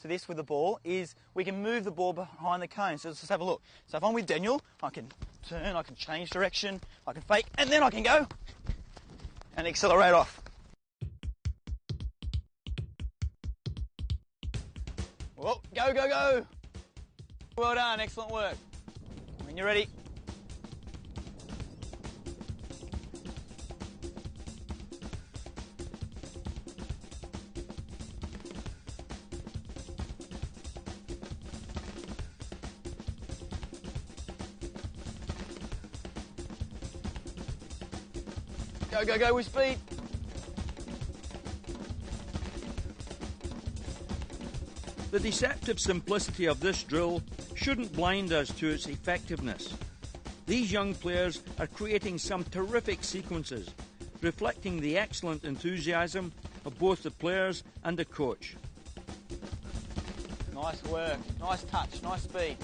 to this with the ball is we can move the ball behind the cone. So let's just have a look. So if I'm with Daniel, I can turn, I can change direction, I can fake, and then I can go and accelerate off. Whoa, go, go, go. Well done, excellent work. When you're ready. Go, go, go with speed. The deceptive simplicity of this drill shouldn't blind us to its effectiveness. These young players are creating some terrific sequences, reflecting the excellent enthusiasm of both the players and the coach. Nice work, nice touch, nice speed.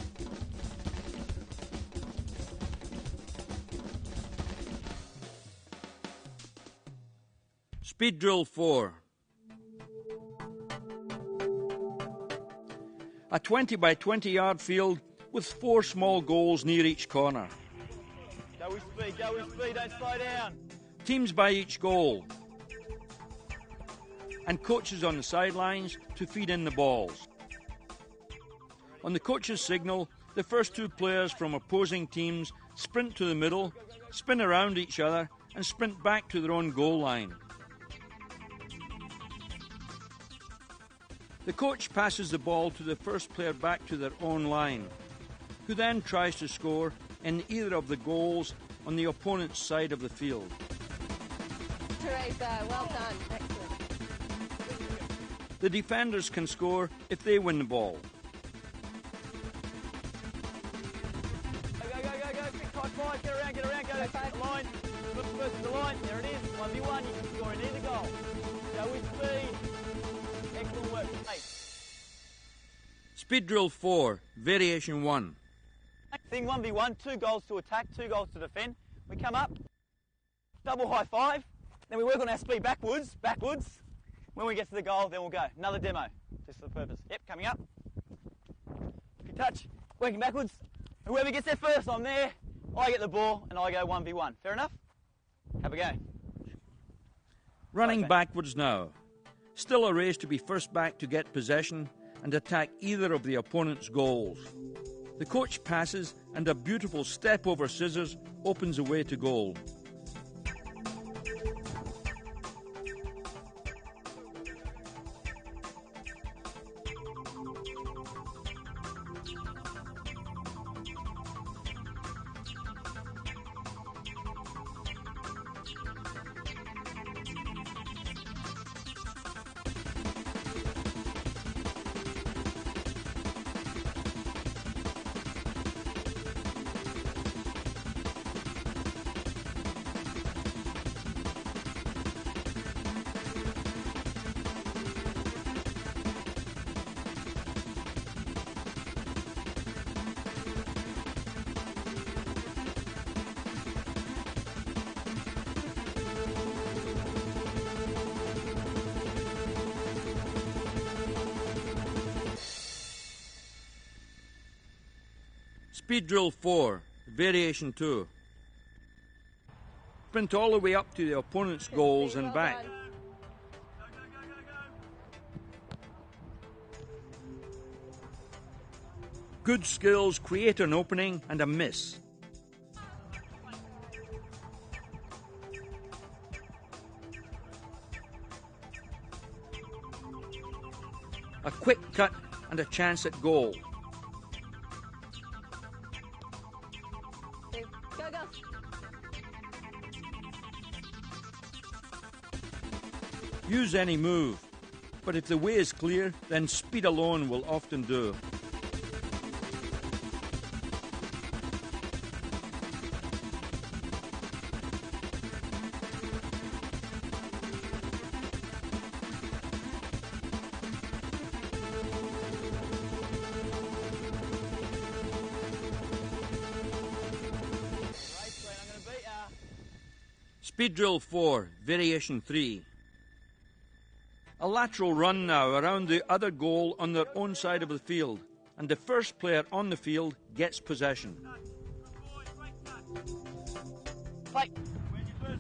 Speed drill 4. A 20 by 20 yard field with 4 small goals near each corner. Go with speed, don't slow down. Teams by each goal. And coaches on the sidelines to feed in the balls. On the coach's signal, the first 2 players from opposing teams sprint to the middle, spin around each other, and sprint back to their own goal line. The coach passes the ball to the first player back to their own line, who then tries to score in either of the goals on the opponent's side of the field. Teresa, well done, excellent. The defenders can score if they win the ball. Go, go, go, go, go, quick, 5-5, get around, go to the line. Look first to the line, there it is, 1v1, you can score in either goal. Go with speed. Excellent work. Hey. Speed drill 4, variation 1. Thing 1v1, 2 goals to attack, 2 goals to defend. We come up, double high 5, then we work on our speed backwards. When we get to the goal, then we'll go. Another demo, just for the purpose. Yep, coming up. Good touch, working backwards. Whoever gets there first, I'm there. I get the ball and I go 1v1. Fair enough? Have a go. Running backwards now. Still a race to be first back to get possession and attack either of the opponent's goals. The coach passes and a beautiful step over scissors opens the way to goal. Speed drill 4, variation 2. Sprint all the way up to the opponent's goals and back. Good skills create an opening and a miss. A quick cut and a chance at goal. Use any move, but if the way is clear, then speed alone will often do. Speed drill 4, variation 3. A lateral run now around the other goal on their own side of the field, and the first player on the field gets possession.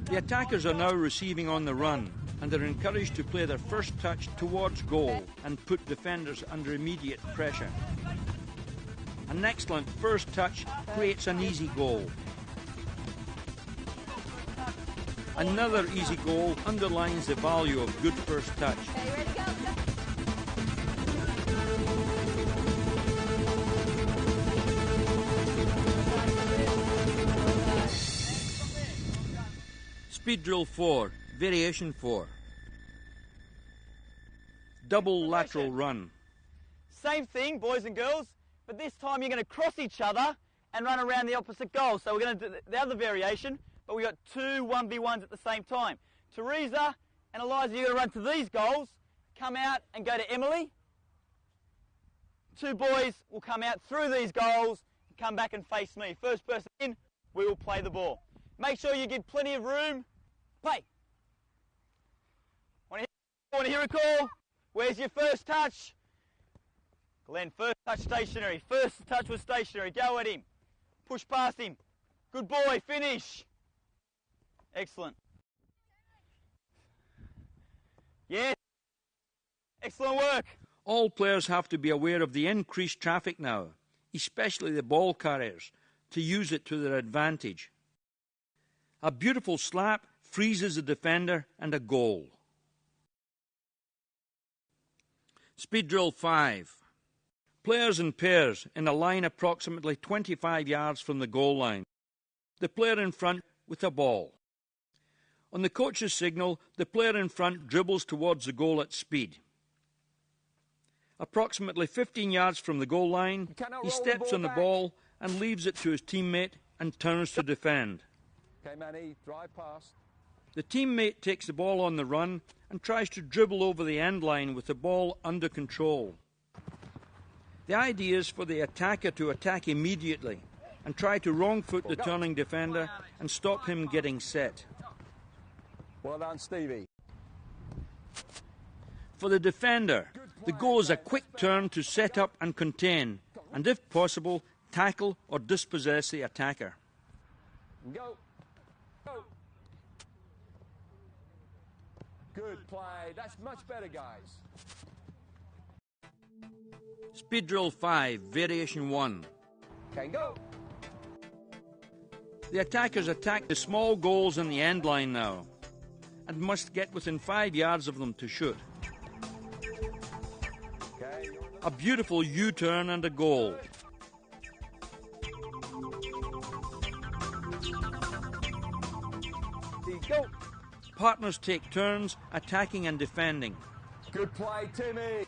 The attackers are now receiving on the run, and they're encouraged to play their first touch towards goal and put defenders under immediate pressure. An excellent first touch creates an easy goal. Another easy goal underlines the value of good first touch. Okay, ready, go. Speed drill 4, variation 4. Double lateral run. Same thing, boys and girls, but this time you're going to cross each other and run around the opposite goal. So we're going to do the other variation, but we've got two 1v1s at the same time. Teresa and Eliza, you're going to run to these goals, come out and go to Emily. Two boys will come out through these goals, come back and face me. First person in, we will play the ball. Make sure you give plenty of room. Play. Want to hear a call? Where's your first touch? Glenn, first touch stationary. First touch was stationary. Go at him. Push past him. Good boy, finish. Excellent. Yes. Excellent work. All players have to be aware of the increased traffic now, especially the ball carriers, to use it to their advantage. A beautiful slap freezes the defender and a goal. Speed drill 5. Players in pairs in a line approximately 25 yards from the goal line. The player in front with a ball. On the coach's signal, the player in front dribbles towards the goal at speed. Approximately 15 yards from the goal line, he steps on the ball and leaves it to his teammate and turns to defend. Okay, Manny, drive past. The teammate takes the ball on the run and tries to dribble over the end line with the ball under control. The idea is for the attacker to attack immediately and try to wrong foot the turning defender and stop him getting set. Well done, Stevie. For the defender, the goal is a quick turn to set up and contain, and if possible, tackle or dispossess the attacker. Go. Go. Good play. That's much better, guys. Speed drill 5, variation 1. Okay, go. The attackers attack the small goals in the end line now, and must get within 5 yards of them to shoot. Okay. A beautiful U-turn and a goal. Go. Partners take turns attacking and defending. Good play, Timmy.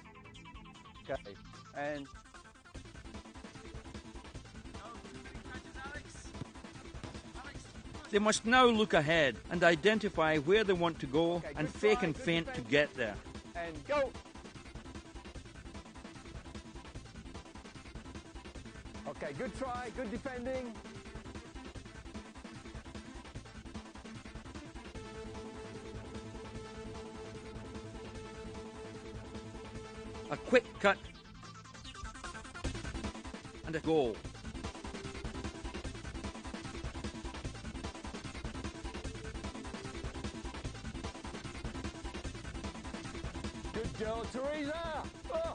Okay, and They must now look ahead and identify where they want to go and fake and feint to get there. and go. Okay, good try, good defending. A quick cut and a goal. Good girl, Teresa. Oh.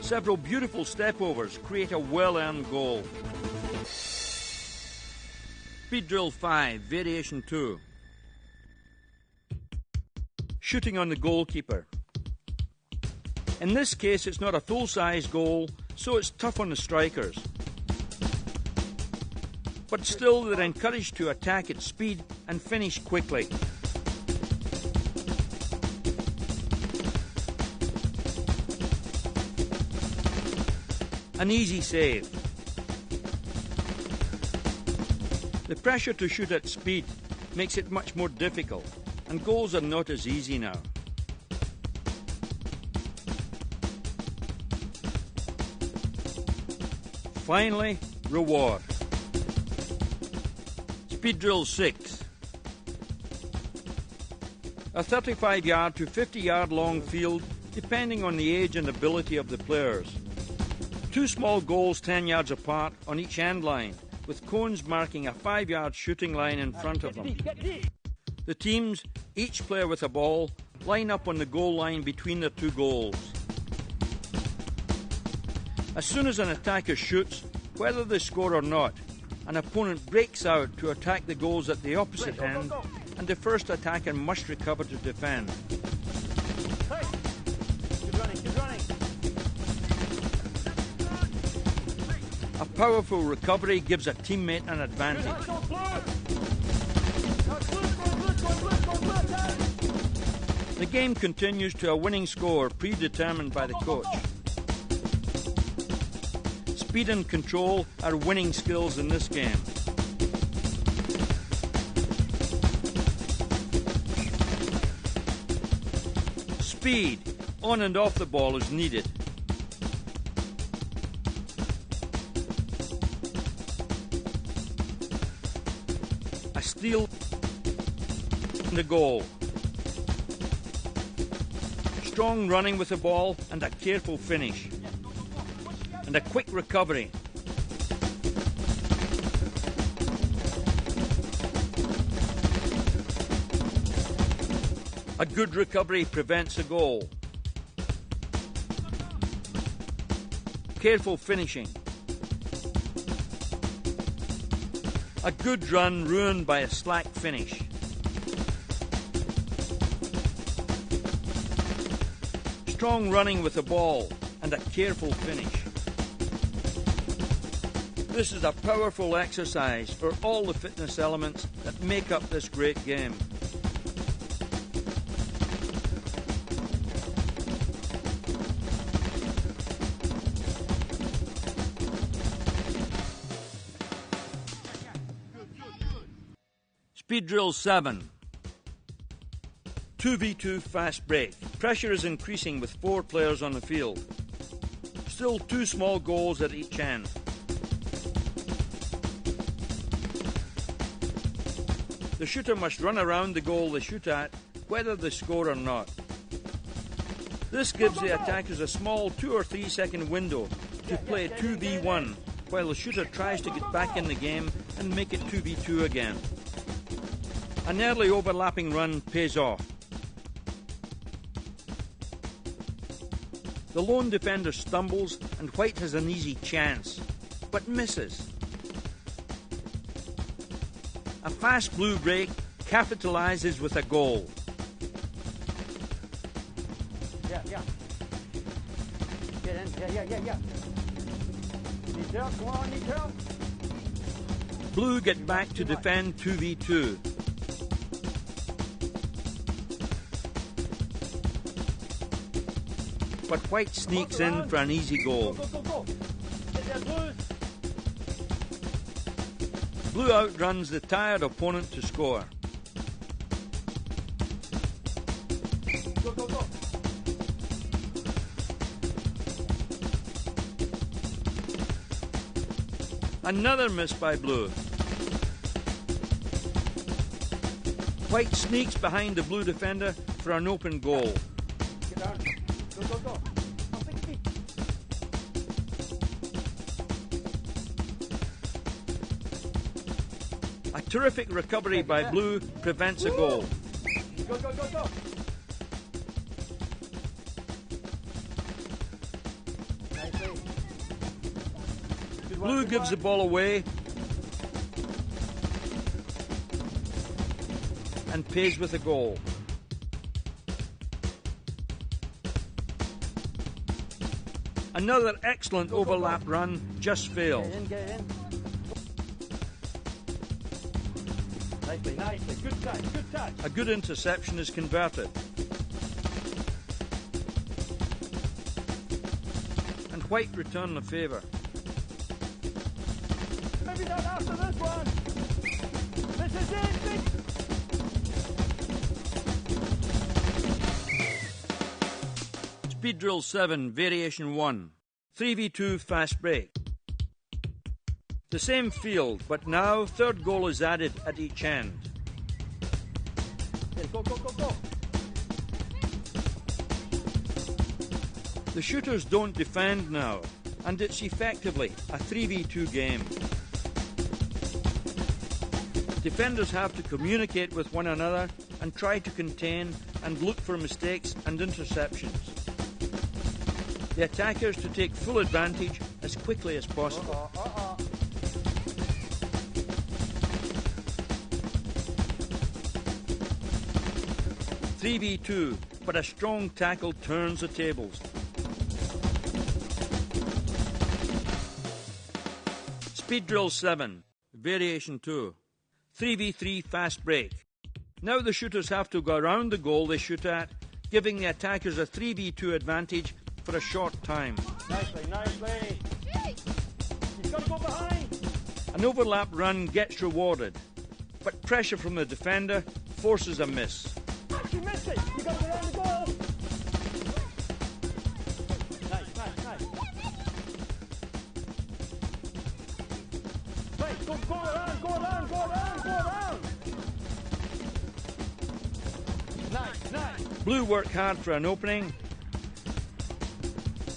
Several beautiful stepovers create a well-earned goal. Speed drill 5, variation 2. Shooting on the goalkeeper. In this case, it's not a full-size goal, so it's tough on the strikers. But still, they're encouraged to attack at speed and finish quickly. An easy save. The pressure to shoot at speed makes it much more difficult, and goals are not as easy now. finally, reward. Speed Drill 6. A 35-yard to 50-yard long field, depending on the age and ability of the players. 2 small goals 10 yards apart on each end line, with cones marking a 5-yard shooting line in front of them. The teams, each player with a ball, line up on the goal line between the 2 goals. As soon as an attacker shoots, whether they score or not, an opponent breaks out to attack the goals at the opposite end, and the first attacker must recover to defend. A powerful recovery gives a teammate an advantage. The game continues to a winning score predetermined by the coach. Speed and control are winning skills in this game. Speed on and off the ball is needed. A steal in the goal. Strong running with the ball and a careful finish. And a quick recovery. A good recovery prevents a goal. Careful finishing. A good run ruined by a slack finish. Strong running with the ball and a careful finish. This is a powerful exercise for all the fitness elements that make up this great game. Speed Drill 7. 2v2 fast break. Pressure is increasing with 4 players on the field. Still 2 small goals at each end. The shooter must run around the goal they shoot at, whether they score or not. This gives the attackers a small 2 or 3 second window to play 2v1, while the shooter tries to get back in the game and make it 2v2 again. An early overlapping run pays off. The lone defender stumbles and White has an easy chance, but misses. A fast blue break capitalizes with a goal. Yeah. Get in. Yeah. Need help? Come on, need help. Blue get back to defend 2v2. But White sneaks in for an easy goal. Go. Get there, Blue. Blue outruns the tired opponent to score. Go. Another miss by Blue. White sneaks behind the Blue defender for an open goal. Get down. Go. Oh, 6 feet. A terrific recovery by Blue prevents a goal. Go. Nicely. Blue gives the ball away and pays with a goal. Another excellent overlap run just failed. Get in. Nicely. Good touch. A good interception is converted. And White return the favour. Maybe not after this one. This is it. Speed Drill 7, Variation 1. 3v2 fast break. The same field, but now third goal is added at each end. Go, go, go, go. The shooters don't defend now, and it's effectively a 3v2 game. Defenders have to communicate with one another and try to contain and look for mistakes and interceptions. The attackers to take full advantage as quickly as possible. 3v2, but a strong tackle turns the tables. Speed drill 7, variation 2. 3v3 fast break. Now the shooters have to go around the goal they shoot at, giving the attackers a 3v2 advantage for a short time. Nicely, nicely. He's got to go behind. An overlap run gets rewarded, but pressure from the defender forces a miss. You missed it. You got to go around the goal. Nice, nice, nice. Right, go around, go around, go around, go around. Nice, nice. Blue work hard for an opening.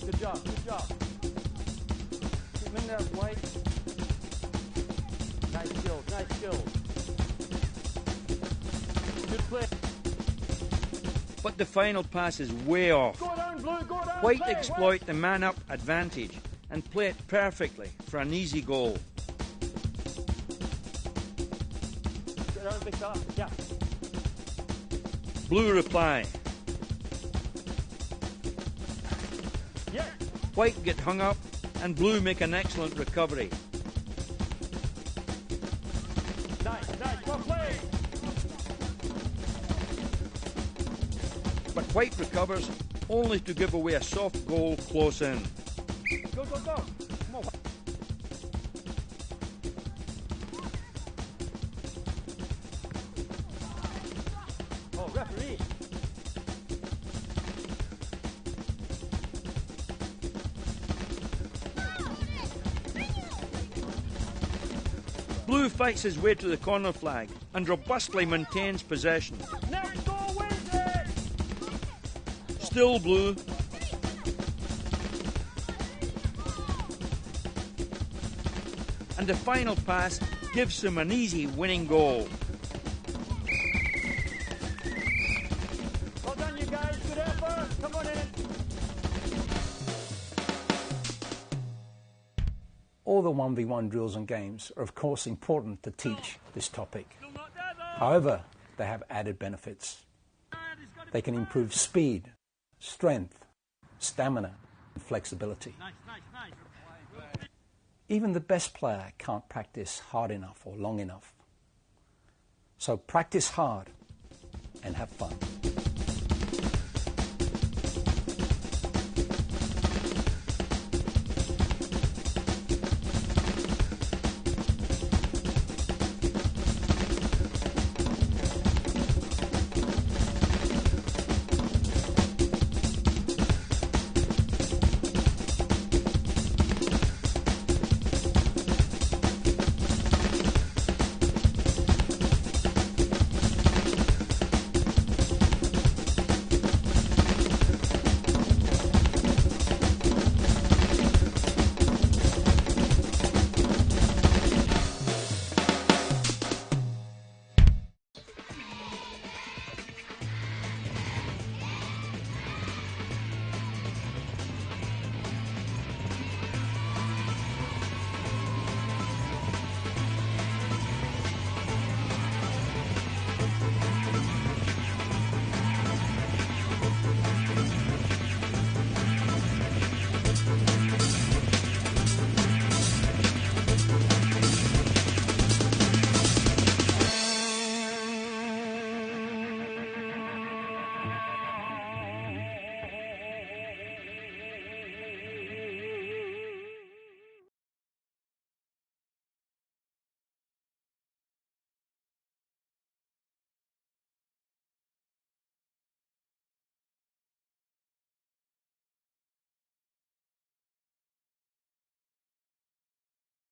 Good job, good job. Keep him in there, White. Nice skills, nice skills. Good play. But the final pass is way off. Go down, Blue, go down. White play, exploit the man-up advantage and play it perfectly for an easy goal. Get around, big fella. Yeah. Blue reply. Yeah. White get hung up and Blue make an excellent recovery. Nice, nice, go play. But White recovers only to give away a soft goal close in. Go, go, go. Come on. Oh, referee. Blue fights his way to the corner flag and robustly maintains possession. Next goal wins it. Still Blue. And the final pass gives him an easy winning goal. Well done, you guys. Good effort. Come on in. All the 1v1 drills and games are of course important to teach this topic. However, they have added benefits. They can improve speed, strength, stamina, and flexibility. Even the best player can't practice hard enough or long enough. So practice hard and have fun.